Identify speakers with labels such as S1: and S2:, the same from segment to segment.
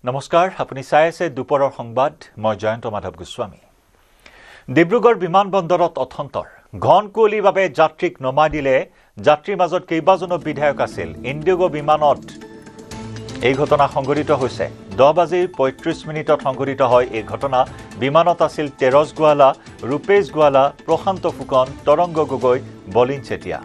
S1: নমস্কাৰ আপুনি চাই আছে দুপৰৰ সংবাদ মই জয়ন্ত মাধৱ গোস্বামী ডিব্ৰুগড় বিমানবন্দৰত অথন্তৰ ঘন কুঁৱলীৰ বাবে যাত্ৰীক নমাই দিলে যাত্ৰীৰ মাজত কেইবাজনো বিধায়ক আছিল ইণ্ডিগো বিমানত এই ঘটনা সংঘটিত হৈছে 10:35 সংঘটিত হয় এই ঘটনা বিমানত আছিল তেৰজ গোৱালা ৰূপেশ গোৱালা প্ৰশান্ত ফুকন তৰংগ গগৈ বলিন চেতিয়া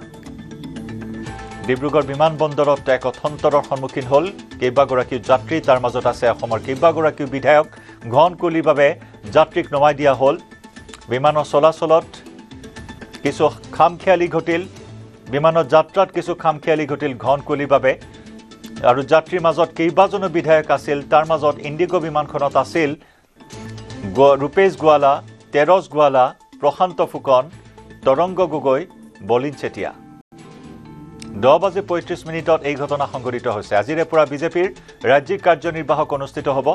S1: ডিব্ৰুগড় বিমানবন্দৰত এক অথন্তৰৰ সন্মুখীন হ'ল কেইবাগৰাকী যাত্ৰী তাৰ মাজত আছে অসমৰ কেইবাগৰাকী বিধায়ক ঘন কুঁৱলীৰ বাবে যাত্ৰীক নমাই দিয়া হ'ল বিমানৰ চলাচলত কিছু খামখেয়ালি ঘটিল বিমানৰ যাত্ৰাত কিছু খামখেয়ালি ঘটিল ঘন কুঁৱলীৰ বাবে আৰু যাত্ৰীৰ মাজত কেইবাজনো বিধায়ক আছিল তাৰ মাজত ইণ্ডিগো বিমানখনত আছিল ৰূপেশ গোৱালা তেৰজ গোৱালা প্ৰশান্ত ফুকন তৰংগ গগৈ বলিন চেতিয়া 10:35 এই ঘটনা সংঘটিত হৈছে আজিৰে পৰা বিজেপিৰ ৰাজ্যিক কাৰ্যনিৰ্বাহক অনুষ্ঠিত হ'ব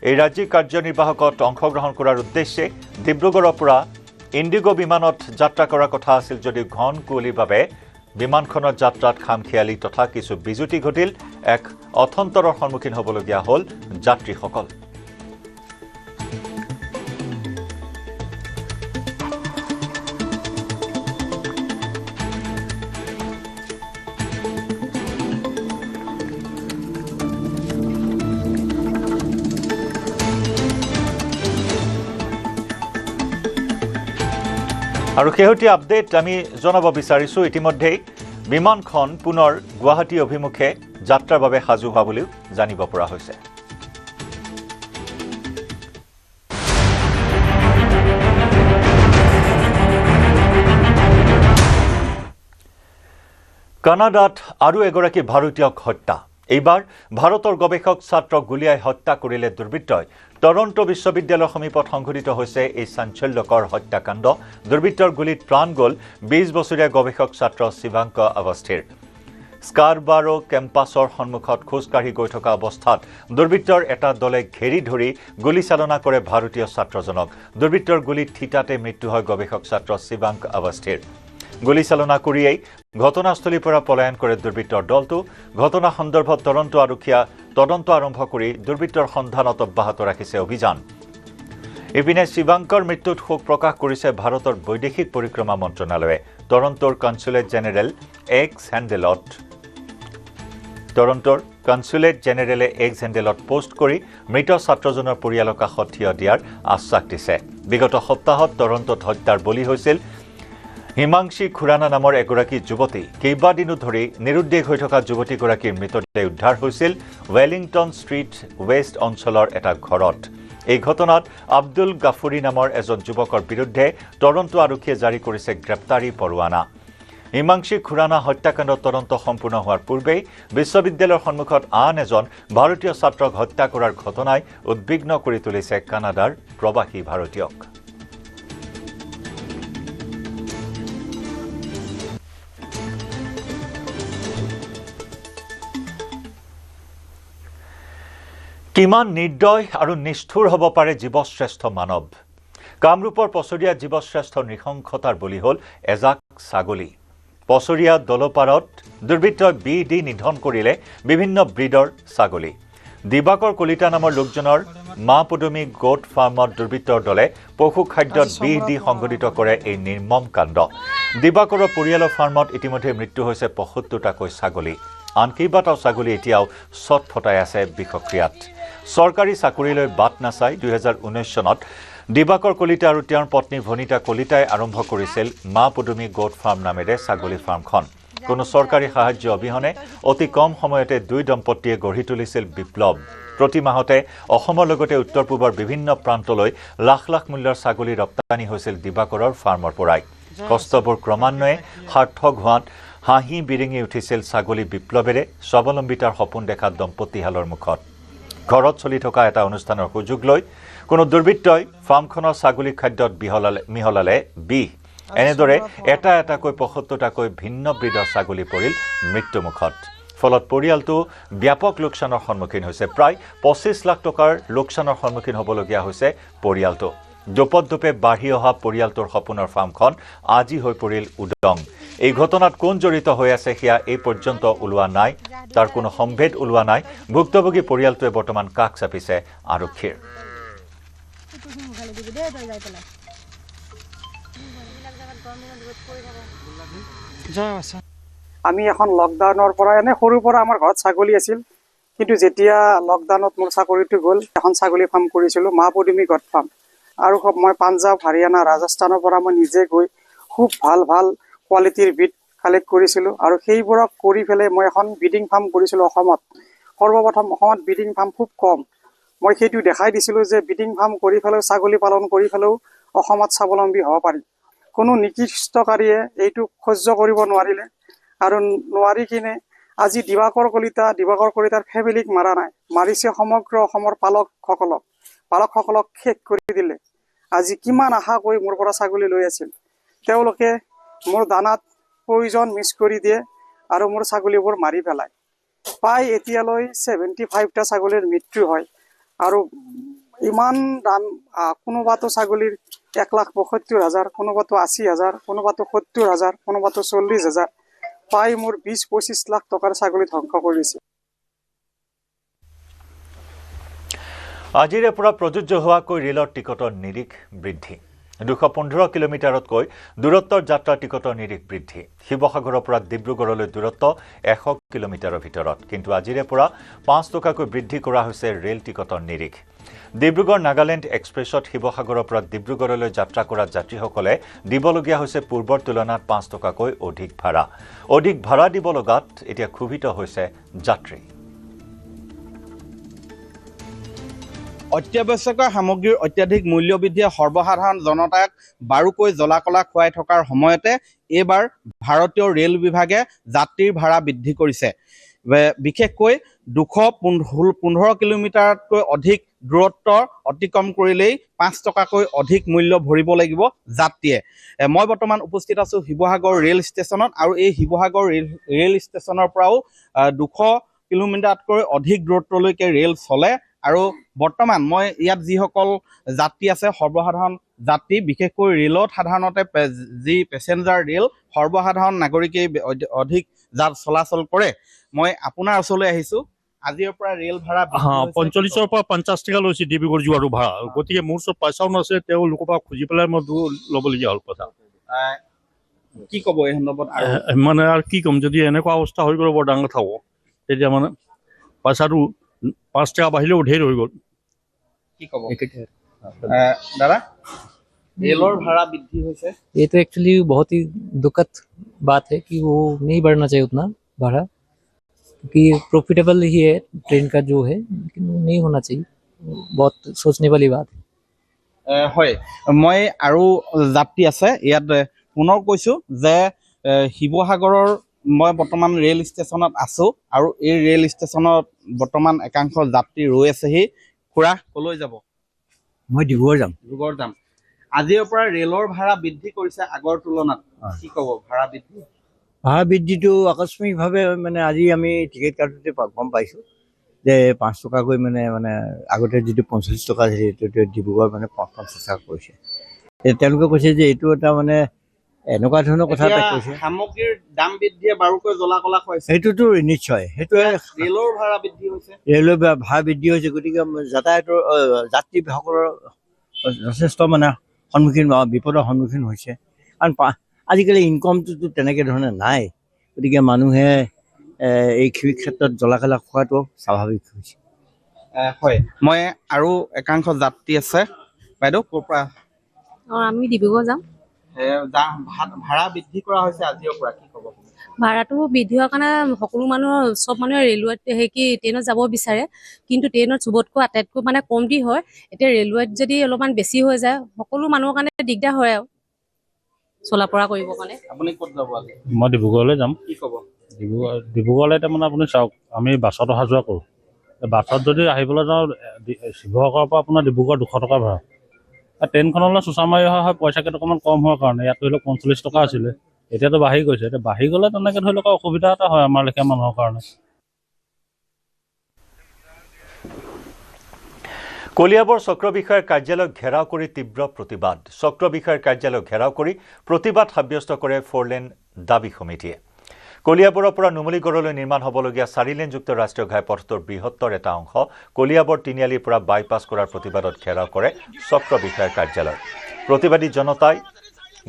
S1: এই ৰাজ্যিক কাৰ্যনিৰ্বাহকত অংশগ্ৰহণ কৰাৰ উদ্দেশ্যে ডিব্ৰুগড়ৰ পৰা ইণ্ডিগো বিমানত যাত্ৰা কৰাৰ কথা আছিল যদি ঘন কুঁৱলীৰ বাবে বিমানখনৰ যাত্ৰাত খামখেয়ালি তথা কিছু বিজুতি ঘটিল এক অথন্তৰৰ সন্মুখীন হ'বলগীয়া হ'ল যাত্ৰীসকল আৰু শেহতীয়া আপডেট আমি জনাব বিচাৰিছো ইতিমধ্যে বিমানখন পুনৰ গুৱাহাটী অভিমুখে যাত্ৰাৰ বাবে সাজু হোৱা বুলি জানিব পৰা হৈছে কানাডাত আৰু এগৰাকী ভাৰতীয়ক হত্যা এইবাৰ ভাৰতৰ গৱেষক ছাত্ৰক গুলিয়াই হত্যা কৰিলে দুৰ্বৃত্তই টৰন্টো বিশ্ববিদ্যালয়ৰ সমীপত সংঘটিত হৈছে এই চাঞ্চল্যকৰ হত্যাকাণ্ড দুৰ্বৃত্তৰ গুলীত প্ৰাণ গ'ল 20 বছৰীয়া গৱেষক ছাত্ৰ শিৱাংক অৱস্থিৰ স্কাৰবাৰো কেম্পাছৰ সন্মুখত খোজকাঢ়ি গৈ থকা অৱস্থাত দুৰ্বৃত্তৰ এটা দলে ঘেৰি ধৰি গুলীচালনা কৰে ভাৰতীয় ছাত্ৰজনক দুৰ্বৃত্তৰ গুলীত থিতাতে মৃত্যু হয় গৱেষক ছাত্ৰ শিৱাংক অৱস্থিৰ গুলীচালনা কৰিয়েই ঘটনাস্থলীৰ পৰা পলায়ন কৰে দুৰ্বৃত্তৰ দলটো ঘটনা সন্দৰ্ভত টৰন্টো আৰক্ষীয়ে তদন্ত আৰম্ভ কৰি দুৰ্বৃত্তৰ সন্ধানত অব্যাহত ৰাখিছে অভিযান ইপিনে শিৱাংকৰ মৃত্যুত শোক প্ৰকাশ কৰিছে ভাৰতৰ বৈদেশিক পৰিক্ৰমা মন্ত্ৰণালয়ে টৰন্টোৰ কনচুলেট জেনেৰেলে এক্স হেণ্ডেলত পোষ্ট কৰি মৃত ছাত্ৰজনৰ পৰিয়ালৰ কাষত থিয় দিয়াৰ আশ্বাস দিছে বিগত সপ্তাহত টৰন্টোত হত্যাৰ বলি হৈছিল হিমাংশী খুৰানা নামৰ এগৰাকী যুৱতী কেইবাদিনো ধৰি নিৰুদ্দেশ হৈ থকা যুৱতীগৰাকীৰ মৃতদেহ উদ্ধাৰ হৈছিল ৱেলিংটন ষ্ট্ৰীট ৱেষ্ট অঞ্চলৰ এটা ঘৰত এই ঘটনাত আব্দুল গাফুৰী নামৰ এজন যুৱকৰ বিৰুদ্ধে টৰন্টো আৰক্ষীয়ে জাৰি কৰিছে গ্ৰেপ্তাৰী পৰোৱানা হিমাংশী খুৰানা হত্যাকাণ্ডৰ তদন্ত সম্পূৰ্ণ হোৱাৰ পূৰ্বেই বিশ্ববিদ্যালয়ৰ সন্মুখত আন এজন ভাৰতীয় ছাত্ৰক হত্যা কৰাৰ ঘটনাই উদ্বিগ্ন কৰি তুলিছে কানাডাৰ প্ৰবাসী ভাৰতীয়ক কিমান নিৰ্দয় আৰু নিষ্ঠুৰ হ'ব পাৰে জীৱশ্ৰেষ্ঠ মানৱ কামৰূপৰ পছৰীয়া জীৱশ্ৰেষ্ঠ নৃশংসতাৰ বলি হ'ল এজাক ছাগলী পছৰীয়া দলপাৰত দুৰ্বৃত্তই বিধি নিধন কৰিলে বিভিন্ন ব্ৰিডৰ ছাগলী দিবাকৰ কলিতা নামৰ লোকজনৰ মা পদুমী গোট ফাৰ্মত দুৰ্বৃত্তৰ দলে পশু খাদ্যত বিধি সংঘটিত কৰে এই নিৰ্মম কাণ্ড দিবাকৰৰ পৰিয়ালৰ ফাৰ্মত ইতিমধ্যে মৃত্যু হৈছে ৭৫টাকৈ ছাগলী আন কেইবাটাও ছাগলী এতিয়াও ছটফটাই আছে বিষক্ৰিয়াত চৰকাৰী চাকৰিলৈ বাট নাচাই 2019 চনত দিবাকৰ কলিতা আৰু তেওঁৰ পত্নী ভনিতা কলিতাই আৰম্ভ কৰিছিল মা পদুমী গোট ফাৰ্ম নামেৰে ছাগলী ফাৰ্মখন কোনো চৰকাৰী সাহায্য অবিহনে অতি কম সময়তে দুই দম্পতীয়ে গঢ়ি তুলিছিল বিপ্লৱ প্ৰতি মাহতে অসমৰ লগতে উত্তৰ পূবৰ বিভিন্ন প্ৰান্তলৈ লাখ লাখ মূল্যৰ ছাগলী ৰপ্তানি হৈছিল দিবাকৰৰ ফাৰ্মৰ পৰাই কষ্টবোৰ ক্ৰমান্বয়ে সাৰ্থক হোৱাত হাঁহি বিৰিঙি উঠিছিল ছাগলী বিপ্লৱেৰে স্বাৱলম্বিতাৰ সপোন দেখা দম্পতীহালৰ মুখত ঘৰত চলি থকা এটা অনুষ্ঠানৰ সুযোগ লৈ কোনো দুৰ্বৃত্তই ফাৰ্মখনৰ ছাগলী খাদ্যত মিহলালে বিষ এনেদৰে এটা এটাকৈ ৭৫টাকৈ ভিন্ন ব্ৰিডৰ ছাগলী পৰিল মৃত্যুমুখত ফলত পৰিয়ালটো ব্যাপক লোকচানৰ সন্মুখীন হৈছে প্ৰায় ২৫ লাখ টকাৰ লোকচানৰ সন্মুখীন হ'বলগীয়া হৈছে পৰিয়ালটো দোপতদোপে বাঢ়ি অহা পৰিয়ালটোৰ সপোনৰ ফাৰ্মখন আজি হৈ পৰিল উদং এই ঘটনাত কোন জড়িত হৈ আছে সেয়া এই পৰ্যন্ত ওলোৱা নাই তাৰ কোনো সম্ভেদ ওলোৱা নাই ভুক্তভোগী পৰিয়ালটোৱে বৰ্তমান কাষ চাপিছে আৰক্ষীৰ
S2: আমি এখন লকডাউনৰ পৰা এনে সৰুৰ পৰা আমাৰ ঘৰত ছাগলী আছিল কিন্তু যেতিয়া লকডাউনত মোৰ চাকৰিটো গ'ল এখন ছাগলী ফাৰ্ম কৰিছিলোঁ মা পদুমী গড ফাৰ্ম আৰু মই পাঞ্জাব হাৰিয়ানা ৰাজস্থানৰ পৰা মই নিজে গৈ খুব ভাল ভাল কোৱালিটিৰ বিট কালেক্ট কৰিছিলোঁ আৰু সেইবোৰক কৰি পেলাই মই এখন ব্ৰিডিং ফাৰ্ম কৰিছিলোঁ অসমত সৰ্বপ্ৰথম অসমত ব্ৰিডিং ফাৰ্ম খুব কম মই সেইটো দেখাই দিছিলোঁ যে ব্ৰিডিং ফাৰ্ম কৰি পেলাইও ছাগলী পালন কৰি পেলাইও অসমত স্বাৱলম্বী হ'ব পাৰি কোনো নিকৃষ্টকাৰীয়ে এইটো সহ্য কৰিব নোৱাৰিলে আৰু নোৱাৰি কিনে আজি দিবাকৰ কলিতাৰ ফেমিলিক মাৰা নাই মাৰিছে সমগ্ৰ অসমৰ পালকসকলক শেষ কৰি দিলে আজি কিমান আশা কৰি মোৰ পৰা ছাগলী লৈ আছিল তেওঁলোকে মোৰ দানাত পয়জন মিক্স কৰি দিয়ে আৰু মোৰ ছাগলীবোৰ মাৰি পেলায় প্ৰায় এতিয়ালৈ 75টা ছাগলীৰ মৃত্যু হয় আৰু ইমান দাম কোনোবাতো ছাগলীৰ 1,72,000 কোনোবাতো 80,000 কোনোবাতো 70,000 কোনোবাতো 40,000 প্ৰায় মোৰ 20-25 লাখ টকাৰ ছাগলী ধ্বংস কৰিছে
S1: আজিৰে পৰা প্ৰযোজ্য হোৱাকৈ ৰেলৰ টিকটৰ নিৰিখ বৃদ্ধি 215 কিলোমিটাৰতকৈ দূৰত্বৰ যাত্ৰা টিকটৰ নিৰিখ বৃদ্ধি শিৱসাগৰৰ পৰা ডিব্ৰুগড়লৈ দূৰত্ব 100 কিলোমিটাৰৰ ভিতৰত কিন্তু আজিৰে পৰা 5 টকাকৈ বৃদ্ধি কৰা হৈছে ৰেল টিকটৰ নিৰিখ ডিব্ৰুগড় নাগালেণ্ড এক্সপ্ৰেছত শিৱসাগৰৰ পৰা ডিব্ৰুগড়লৈ যাত্ৰা কৰা যাত্ৰীসকলে দিবলগীয়া হৈছে পূৰ্বৰ তুলনাত 5 টকাকৈ অধিক ভাড়া দিব লগাত এতিয়া ক্ষুভিত হৈছে যাত্ৰী
S3: অত্যাৱশ্যকীয় সামগ্ৰীৰ অত্যাধিক মূল্যবৃদ্ধিয়ে সৰ্বসাধাৰণ জনতাক বাৰুকৈ জ্বলাকলা খুৱাই থকাৰ সময়তে এইবাৰ ভাৰতীয় ৰেল বিভাগে যাত্ৰীৰ ভাড়া বৃদ্ধি কৰিছে বিশেষকৈ 215 কিলোমিটাৰতকৈ অধিক দূৰত্ব অতিক্ৰম কৰিলেই 5 টকাকৈ অধিক মূল্য ভৰিব লাগিব যাত্ৰীয়ে মই বৰ্তমান উপস্থিত আছো শিৱসাগৰ ৰেল ষ্টেচনত আৰু এই শিৱসাগৰ ৰেল ষ্টেচনৰ পৰাও 200 কিলোমিটাৰতকৈ অধিক দূৰত্বলৈকে ৰেল চলে আৰু বৰ্তমান মই ইয়াত যিসকল যাত্ৰী আছে সৰ্বসাধাৰণ যাত্ৰী বিশেষকৈ ৰেলত সাধাৰণতে যি পেছেঞ্জাৰ ৰেল সৰ্বসাধাৰণ নাগৰিকে অধিক চলাচল কৰে মই আপোনাৰ ওচৰলৈ আহিছো আজিৰ পৰা ৰেল ভাড়া
S4: 45 পৰা 50 টকা লৈছে ডিব্ৰুগড় যোৱাৰো ভাড়া গতিকে মোৰ চব পইচাও নাছে তেওঁ লোকৰ পৰা খুজি পেলাই মই ল'বলগীয়া হ'ল পইচা
S3: কি ক'ব এই সন্দৰ্ভত
S4: মানে আৰু কি ক'ম যদি এনেকুৱা অৱস্থা হৈ গ'ল বৰ ডাঙৰ কথা হ'ব তেতিয়া মানে পইচাটো 5 টকা বাঢ়িলেও ঢেৰ হৈ গ'ল
S3: কি ক'ব দাদা रेलर भाड़ा वृद्धि होइसे
S5: ये तो एक्चुअली बहुत ही दुखद बात है कि वो नहीं बढ़ना चाहिए उतना भाड़ा क्योंकि प्रॉफिटेबल ही है ट्रेन का जो है लेकिन वो नहीं होना चाहिए बहुत सोचने वाली बात है
S3: হয় মই আৰু যাত্ৰী আছে ইয়াত পুনৰ কৈছো যে শিৱসাগৰৰ মই বৰ্তমান ৰেল ষ্টেচনত আছো আৰু এই ৰেল ষ্টেচনত বৰ্তমান একাংশ যাত্ৰী ৰৈ আছেহি খুৰা কলৈ যাব
S6: মই ডিব্ৰুগড় যাম
S3: আজিৰ পৰা ৰেলৰ ভাড়া বৃদ্ধি কৰিছে আগৰ তুলনাত কি ক'ব ভাড়া
S6: বৃদ্ধিটো আকস্মিকভাৱে মানে আজি আমি টিকেট কাটোতে গম পাইছোঁ যে 5 টকাকৈ মানে আগতে যিটো 45 টকা আছিল সেইটো ডিব্ৰুগড় মানে 50 টকা কৰিছে তেওঁলোকে কৈছে যে এইটো এটা মানে এনেকুৱা ধৰণৰ কথা এটা কৈছে
S3: সামগ্ৰীৰ দাম বৃদ্ধিয়ে বাৰুকৈ জ্বলাকলা খুৱাইছে
S6: সেইটোতো নিশ্চয় সেইটোৱে
S3: ৰেলৰ ভাড়া বৃদ্ধি হৈছে
S6: গতিকে যাতায়াতৰ যাত্ৰীসকলৰ যথেষ্ট মানে বিপদৰ সন্মুখীন হৈছে কাৰণ আজিকালি ইনকমটোতো তেনেকৈ ধৰণে নাই গতিকে মানুহে এই ক্ষেত্ৰত জ্বলাকলা খোৱাটো স্বাভাৱিক হৈছে
S3: হয় মই আৰু একাংশ যাত্ৰী আছে বাইদেউ ক'ৰ পৰা
S7: আমি ডিব্ৰুগড় যাম
S3: ভাড়া বৃদ্ধি কৰা হৈছে আজিৰ পৰা কি ক'ব
S7: ভাড়াটো বৃদ্ধি হোৱাৰ কাৰণে সকলো চব মানুহে ৰেলৱেত ট্ৰেইনত যাব বিচাৰে কিন্তু ট্ৰেইনত চবতকৈ আটাইতকৈ মানে কমটি হয় এতিয়া ৰেলৱেত যদি অলপমান বেছি হৈ যায় সকলো মানুহৰ কাৰণে দিগদাৰ হয় আৰু চলা পৰা কৰিবৰ কাৰণে
S3: আপুনি ক'ত যাব আজি
S4: মই ডিব্ৰুগড়লৈ যাম
S3: কি ক'ব
S4: ডিব্ৰুগড়লৈ তাৰমানে আপুনি চাওক আমি বাছত অহা যোৱা কৰোঁ বাছত যদি আহিবলৈ যাওঁ শিৱসাগৰৰ পৰা আপোনাৰ ডিব্ৰুগড় 200 টকা ভাড়া ট্ৰেইনখনলৈ চোঁচা মাৰি অহা হয় পইচা কেইটকামান কম হোৱাৰ কাৰণে ইয়াত ধৰি লওক 45 টকা আছিলে এতিয়াতো বাঢ়ি গৈছে এতিয়া বাঢ়ি গ'লে তেনেকৈ ধৰি লওক অসুবিধা এটা হয় আমাৰ লেখীয়া মানুহৰ কাৰণে
S1: কলিয়াবৰ চক্ৰ বিষয়াৰ কাৰ্যালয়ক ঘেৰাও কৰি তীব্ৰ প্ৰতিবাদ চক্ৰ বিষয়াৰ কাৰ্যালয়ক ঘেৰাও কৰি প্ৰতিবাদ সাব্যস্ত কৰে 4 লেন দাবী সমিতিয়ে কলিয়াবৰৰ পৰা নুমলীগড়লৈ নিৰ্মাণ হ'বলগীয়া 4 লেনযুক্ত ৰাষ্ট্ৰীয় ঘাইপথটোৰ বৃহত্তৰ এটা অংশ কলিয়াবৰ তিনিআলিৰ পৰা বাইপাছ কৰাৰ প্ৰতিবাদত ঘেৰাও কৰে চক্ৰ বিষয়াৰ কাৰ্যালয় প্ৰতিবাদী জনতাই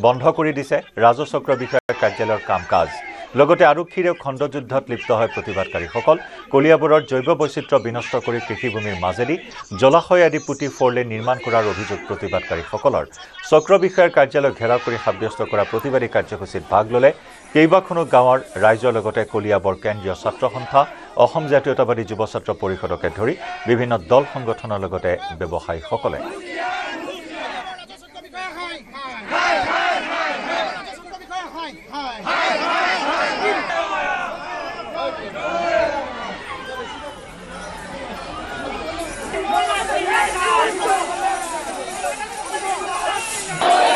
S1: বন্ধ কৰি দিছে ৰাজহ চক্ৰ বিষয়াৰ কাৰ্যালয়ৰ কাম-কাজ লগতে আৰক্ষীৰে খণ্ডযুদ্ধত লিপ্ত হয় প্ৰতিবাদকাৰীসকল কলিয়াবৰৰ জৈৱ বৈচিত্ৰ্য বিনষ্ট কৰি কৃষিভূমিৰ মাজেদি জলাশয় আদি পুতি 4 লেন নিৰ্মাণ কৰাৰ অভিযোগ প্ৰতিবাদকাৰীসকলৰ চক্ৰ বিষয়াৰ কাৰ্যালয় ঘেৰাও কৰি সাব্যস্ত কৰা প্ৰতিবাদী কাৰ্যসূচীত ভাগ ল'লে কেইবাখনো গাঁৱৰ ৰাইজৰ লগতে কলিয়াবৰ কেন্দ্ৰীয় ছাত্ৰ সন্থা অসম জাতীয়তাবাদী যুৱ ছাত্ৰ পৰিষদকে ধৰি বিভিন্ন দল সংগঠনৰ লগতে ব্যৱসায়ীসকলে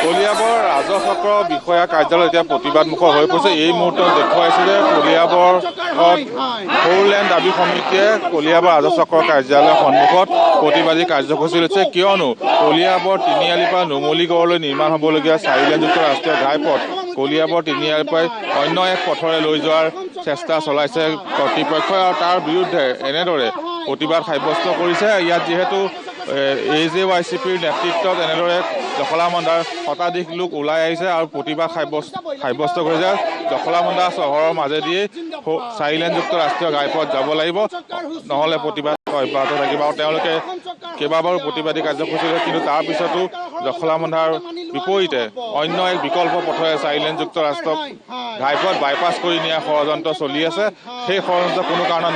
S8: কলিয়াবৰ ৰাজহ চক্ৰ বিষয়া কাৰ্যালয় এতিয়া প্ৰতিবাদমুখৰ হৈ পৰিছে এই মুহূৰ্তত দেখুৱাইছে যে কলিয়াবৰ 4 লেন দাবী সমিতিয়ে কলিয়াবৰ ৰাজহ চক্ৰ কাৰ্যালয়ৰ সন্মুখত প্ৰতিবাদী কাৰ্যসূচী লৈছে কিয়নো কলিয়াবৰ তিনিআলিৰ পৰা নুমলীগড়লৈ নিৰ্মাণ হ'বলগীয়া 4 লেনযুক্ত ৰাষ্ট্ৰীয় ঘাইপথ কলিয়াবৰ তিনিআলিৰ পৰা অন্য এক পথৰে লৈ যোৱাৰ চেষ্টা চলাইছে কৰ্তৃপক্ষই আৰু তাৰ বিৰুদ্ধে এনেদৰে প্ৰতিবাদ সাব্যস্ত কৰিছে ইয়াত যিহেতু AJYCPৰ নেতৃত্বত এনেদৰে জখলাবন্ধাৰ শতাধিক লোক ওলাই আহিছে আৰু প্ৰতিবাদ সাব্যস্ত কৰিছে জখলাবন্ধা চহৰৰ মাজেদিয়ে 4 লেনযুক্ত ৰাষ্ট্ৰীয় ঘাইপথ যাব লাগিব নহ'লে প্ৰতিবাদ অব্যাহত থাকিব আৰু তেওঁলোকে কেইবাবাৰো প্ৰতিবাদী কাৰ্যসূচী লৈছে কিন্তু তাৰ পিছতো জখলাবন্ধাৰ বিপৰীতে অন্য এক বিকল্প পথৰে 4 লেনযুক্ত ৰাষ্ট্ৰীয় ঘাইপথ বাইপাছ কৰি নিয়াৰ ষড়যন্ত্ৰ চলি আছে সেই ষড়যন্ত্ৰ কোনো কাৰণত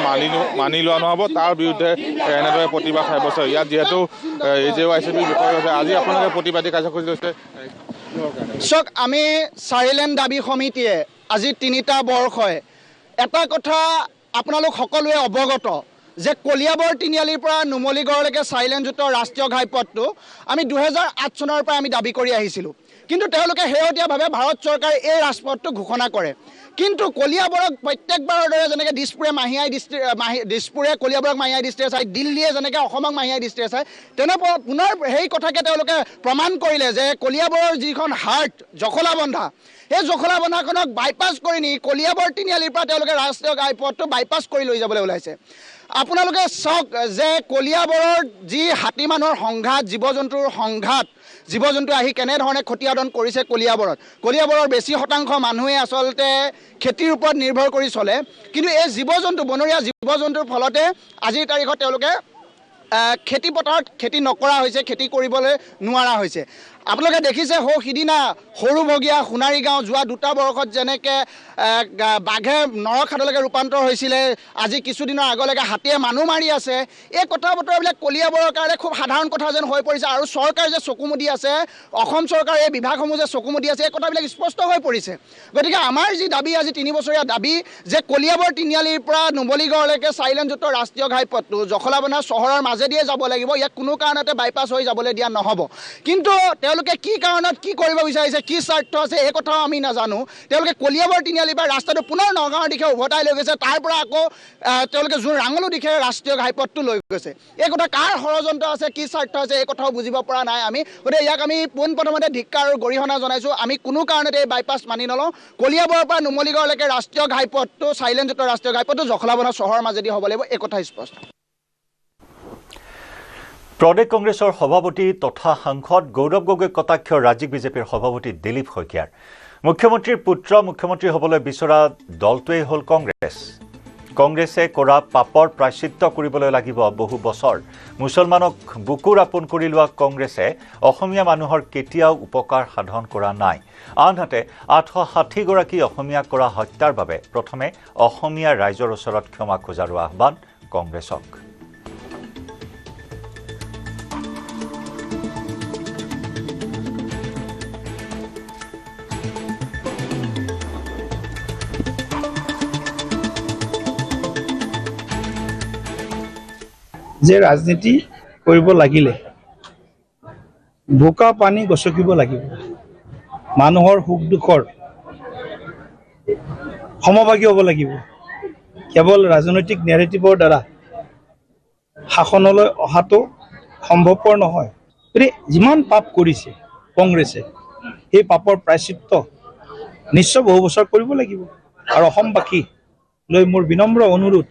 S8: মানি লোৱা নহ'ব তাৰ বিৰুদ্ধে এনেদৰে প্ৰতিবাদ সাব্যস্ত ইয়াত যিহেতু AJYCPৰ বিষয় হৈছে আজি আপোনালোকে প্ৰতিবাদী কাৰ্যসূচী লৈছে
S9: চাওক আমি 4 লেন দাবী সমিতিয়ে আজি 3টা বৰ্ষই এটা কথা আপোনালোক সকলোৱে অৱগত যে কলিয়াবৰ তিনিআলিৰ পৰা নুমলীগড়লৈকে 4 লেনযুক্ত ৰাষ্ট্ৰীয় ঘাইপথটো আমি 2008 চনৰ পৰা আমি দাবী কৰি আহিছিলোঁ কিন্তু তেওঁলোকে শেহতীয়াভাৱে ভাৰত চৰকাৰে এই ৰাজপথটো ঘোষণা কৰে কিন্তু কলিয়াবৰক প্ৰত্যেকবাৰৰ দৰে যেনেকৈ দিছপুৰে কলিয়াবৰক মাহিয়াই দৃষ্টিৰে চাই দিল্লীয়ে যেনেকৈ অসমক মাহিয়াই দৃষ্টিৰে চাই তেনে পুনৰ সেই কথাকে তেওঁলোকে প্ৰমাণ কৰিলে যে কলিয়াবৰৰ যিখন হাৰ্ট জখলাবন্ধা এই জখলাবন্ধাখনক বাইপাছ কৰি নি কলিয়াবৰ তিনিআলিৰ পৰা তেওঁলোকে ৰাষ্ট্ৰীয় ঘাইপথটো বাইপাছ কৰি লৈ যাবলৈ ওলাইছে আপোনালোকে চাওক যে কলিয়াবৰৰ যি হাতী মানুহৰ সংঘাত জীৱ-জন্তুৰ সংঘাত জীৱ-জন্তু আহি কেনেধৰণে ক্ষতিসাধন কৰিছে কলিয়াবৰৰ বেছি শতাংশ মানুহে আচলতে খেতিৰ ওপৰত নিৰ্ভৰ কৰি চলে কিন্তু এই জীৱ-জন্তু বনৰীয়া জীৱ-জন্তুৰ ফলতে আজিৰ তাৰিখত তেওঁলোকে খেতি পথাৰত খেতি নকৰা হৈছে খেতি কৰিবলৈ নোৱাৰা হৈছে আপোনালোকে দেখিছে সিদিনা সৰুভগীয়া সোণাৰী গাঁও যোৱা 2টা বৰ্ষত যেনেকৈ বাঘে নৰখাদলৈকে ৰূপান্তৰ হৈছিলে আজি কিছুদিনৰ আগলৈকে হাতীয়ে মানুহ মাৰি আছে এই কথা বতৰাবিলাক কলিয়াবৰৰ কাৰণে খুব সাধাৰণ কথা যেন হৈ পৰিছে আৰু চৰকাৰে যে চকুমুদি আছে অসম চৰকাৰৰ এই বিভাগসমূহ যে চকুমুদি আছে এই কথাবিলাক স্পষ্ট হৈ পৰিছে গতিকে আমাৰ যি দাবী আজি 3 বছৰীয়া দাবী যে কলিয়াবৰ তিনিআলিৰ পৰা নুমলীগড়লৈকে 4 লেনযুক্ত ৰাষ্ট্ৰীয় ঘাইপথটো জখলাবন্ধা চহৰৰ মাজেদিয়ে যাব লাগিব ইয়াক কোনো কাৰণতে বাইপাছ হৈ যাবলৈ দিয়া নহ'ব কিন্তু তেওঁলোকে কি কাৰণত কি কৰিব বিচাৰিছে কি স্বাৰ্থ আছে এই কথাও আমি নাজানো তেওঁলোকে কলিয়াবৰ তিনিআলিৰ পৰা ৰাস্তাটো পুনৰ নগাঁৱৰ দিশে উভতাই লৈ গৈছে তাৰ পৰা আকৌ তেওঁলোকে যোন ৰাঙলু দিশে ৰাষ্ট্ৰীয় ঘাইপথটো লৈ গৈছে এই কথা কাৰ ষড়যন্ত্ৰ আছে কি স্বাৰ্থ আছে এই কথাও বুজিব পৰা নাই আমি গতিকে ইয়াক আমি পোনপ্ৰথমতে ধিক্কাৰ আৰু গৰিহণা জনাইছোঁ আমি কোনো কাৰণতে এই বাইপাছ মানি নলওঁ কলিয়াবৰৰ পৰা নুমলীগড়লৈকে ৰাষ্ট্ৰীয় ঘাইপথটো 4 লেনযুক্ত ৰাষ্ট্ৰীয় ঘাইপথটো জখলাবন্ধা চহৰৰ মাজেদি হ'ব লাগিব এই কথা স্পষ্ট
S1: প্ৰদেশ কংগ্ৰেছৰ সভাপতি তথা সাংসদ গৌৰৱ গগৈ কটাক্ষ ৰাজ্যিক বিজেপিৰ সভাপতি দিলীপ শইকীয়াৰ মুখ্যমন্ত্ৰীৰ পুত্ৰ মুখ্যমন্ত্ৰী হ'বলৈ বিচৰা দলটোৱেই হ'ল কংগ্ৰেছে কৰা পাপৰ প্ৰায়শ্চিত্ত কৰিবলৈ লাগিব বহু বছৰ মুছলমানক বুকুৰ আপোন কৰি লোৱা কংগ্ৰেছে অসমীয়া মানুহৰ কেতিয়াও উপকাৰ সাধন কৰা নাই আনহাতে 860 গৰাকী অসমীয়াক কৰা হত্যাৰ বাবে প্ৰথমে অসমীয়া ৰাইজৰ ওচৰত ক্ষমা খোজাৰ আহ্বান কংগ্ৰেছক
S10: যে ৰাজনীতি কৰিব লাগিলে বোকা পানী গছকিব লাগিব মানুহৰ সুখ দুখৰ সমভাগী হ'ব লাগিব কেৱল ৰাজনৈতিক নেৰেটিভৰ দ্বাৰা শাসনলৈ অহাটো সম্ভৱপৰ নহয়। গতিকে যিমান পাপ কৰিছে কংগ্ৰেছে সেই পাপৰ প্ৰায়শ্চিত্ত নিশ্চয় বহু বছৰ কৰিব লাগিব। আৰু অসমবাসীলৈ মোৰ বিনম্ৰ অনুৰোধ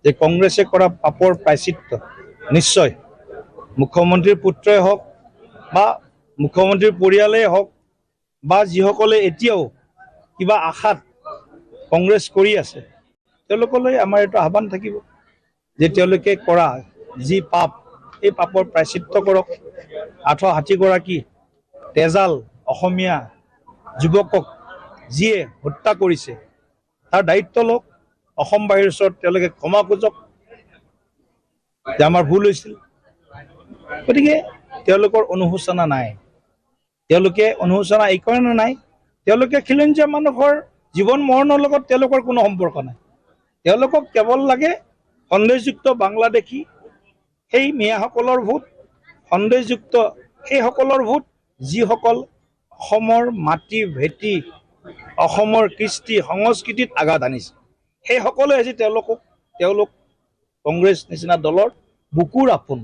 S10: যে কংগ্ৰেছে কৰা পাপৰ প্ৰায়শ্চিত্ত নিশ্চয় মুখ্যমন্ত্ৰীৰ পুত্ৰই হওক বা মুখ্যমন্ত্ৰীৰ পৰিয়ালেই হওক বা যিসকলে এতিয়াও কিবা আশাত কংগ্ৰেছ কৰি আছে তেওঁলোকলৈ আমাৰ এটা আহ্বান থাকিব যে তেওঁলোকে কৰা যি পাপ এই পাপৰ প্ৰায়শ্চিত্ত কৰক। 860গৰাকী তেজাল অসমীয়া যুৱকক যিয়ে হত্যা কৰিছে তাৰ দায়িত্ব লওক। অসমবাসীৰ ওচৰত তেওঁলোকে ক্ষমা খোজক যে আমাৰ ভুল হৈছিল। গতিকে তেওঁলোকৰ অনুশোচনা নাই। তেওঁলোকে অনুশোচনা এইকাৰণে নাই, তেওঁলোকে খিলঞ্জীয়া মানুহৰ জীৱন মৰণৰ লগত তেওঁলোকৰ কোনো সম্পৰ্ক নাই। তেওঁলোকক কেৱল লাগে সন্দেহযুক্ত বাংলাদেশী সেই মিয়াসকলৰ ভোট, সন্দেহযুক্ত সেইসকলৰ ভোট যিসকল অসমৰ মাটি ভেটি অসমৰ কৃষ্টি সংস্কৃতিত আঘাত আনিছে। সেইসকলে আজি তেওঁলোক কংগ্ৰেছ নিচিনা দলৰ বুকুৰ আপোন।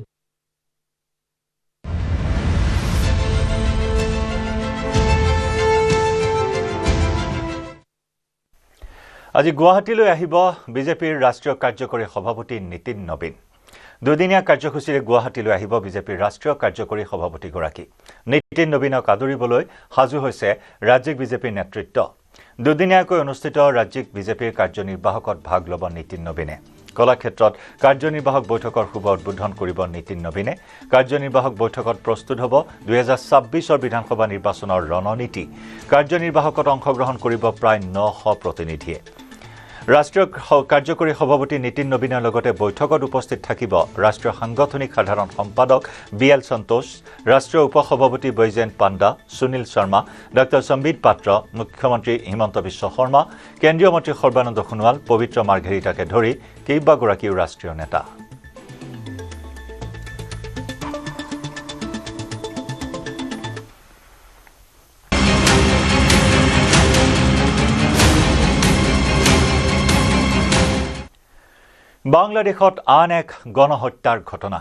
S1: আজি গুৱাহাটীলৈ আহিব বিজেপিৰ ৰাষ্ট্ৰীয় কাৰ্যকৰী সভাপতি নীতিন নবীন। দুদিনীয়া কাৰ্যসূচীৰে গুৱাহাটীলৈ আহিব বিজেপিৰ ৰাষ্ট্ৰীয় কাৰ্যকৰী সভাপতিগৰাকী। নীতিন নবীনক আদৰিবলৈ সাজু হৈছে ৰাজ্যিক বিজেপিৰ নেতৃত্ব। দুদিনীয়াকৈ অনুষ্ঠিত ৰাজ্যিক বিজেপিৰ কাৰ্যনিৰ্বাহকত ভাগ ল'ব নীতিন নবীনে। কলাক্ষেত্ৰত কাৰ্যনিৰ্বাহক বৈঠকৰ শুভ উদ্বোধন কৰিব নীতিন নবীনে। কাৰ্যনিৰ্বাহক বৈঠকত প্ৰস্তুত হ'ব 2026 বিধানসভা নিৰ্বাচনৰ ৰণনীতি। কাৰ্যনিৰ্বাহকত অংশগ্ৰহণ কৰিব প্ৰায় 900 প্ৰতিনিধিয়ে। ৰাষ্ট্ৰীয় কাৰ্যকৰী সভাপতি নীতিন নবীনৰ লগতে বৈঠকত উপস্থিত থাকিব ৰাষ্ট্ৰীয় সাংগঠনিক সাধাৰণ সম্পাদক BL সন্তোষ, ৰাষ্ট্ৰীয় উপসভাপতি বৈজয়ন্ত পাণ্ডা, সুনীল শৰ্মা, ডক্টৰ সম্বিত পাত্ৰ, মুখ্যমন্ত্ৰী হিমন্ত বিশ্ব শৰ্মা, কেন্দ্ৰীয় মন্ত্ৰী সৰ্বানন্দ সোণোৱাল, পবিত্ৰ মাৰ্ঘেৰিটাকে ধৰি কেইবাগৰাকীও ৰাষ্ট্ৰীয় নেতা। বাংলাদেশত আন এক গণহত্যাৰ ঘটনা।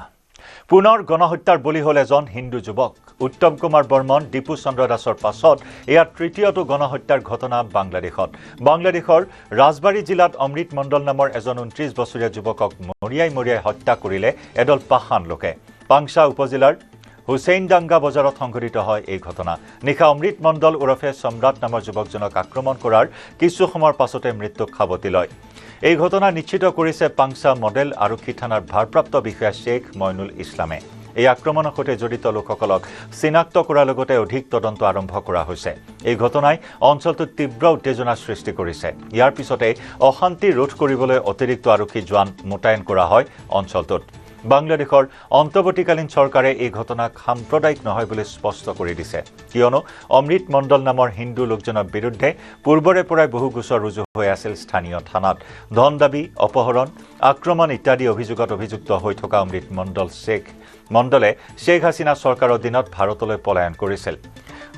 S1: পুনৰ গণহত্যাৰ বলি হ'ল এজন হিন্দু যুৱক। উত্তম কুমাৰ বৰ্মন, দীপু চন্দ্ৰ দাসৰ পাছত এয়া তৃতীয়টো গণহত্যাৰ ঘটনা বাংলাদেশত। বাংলাদেশৰ ৰাজবাৰী জিলাত অমৃত মণ্ডল নামৰ এজন 29 বছৰীয়া যুৱকক মৰিয়াই হত্যা কৰিলে এদল পাষাণ লোকে। পাংচা উপজিলাৰ হুছেইনডাংগা বজাৰত সংঘটিত হয় এই ঘটনা। নিশা অমৃত মণ্ডল ওৰফে সম্ৰাট নামৰ যুৱকজনক আক্ৰমণ কৰাৰ কিছু সময়ৰ পাছতে মৃত্যুক সাৱটি লয়। এই ঘটনা নিশ্চিত কৰিছে পাংচা মডেল আৰক্ষী থানাৰ ভাৰপ্ৰাপ্ত বিষয়া শ্বেখ মইনুল ইছলামে। এই আক্ৰমণৰ সৈতে জড়িত লোকসকলক চিনাক্ত কৰাৰ লগতে অধিক তদন্ত আৰম্ভ কৰা হৈছে। এই ঘটনাই অঞ্চলটোত তীব্ৰ উত্তেজনাৰ সৃষ্টি কৰিছে। ইয়াৰ পিছতে অশান্তি ৰোধ কৰিবলৈ অতিৰিক্ত আৰক্ষী জোৱান মোতায়েন কৰা হয় অঞ্চলটোত। বাংলাদেশৰ অন্তৱৰ্তীকালীন চৰকাৰে এই ঘটনাক সাম্প্ৰদায়িক নহয় বুলি স্পষ্ট কৰি দিছে, কিয়নো অমৃত মণ্ডল নামৰ হিন্দু লোকজনৰ বিৰুদ্ধে পূৰ্বৰে পৰাই বহু গোচৰ ৰুজু হৈ আছিল স্থানীয় থানাত। ধন দাবী, অপহৰণ, আক্ৰমণ ইত্যাদি অভিযোগত অভিযুক্ত হৈ থকা অমৃত মণ্ডলে শ্বেখ হাছিনা চৰকাৰৰ দিনত ভাৰতলৈ পলায়ন কৰিছিল।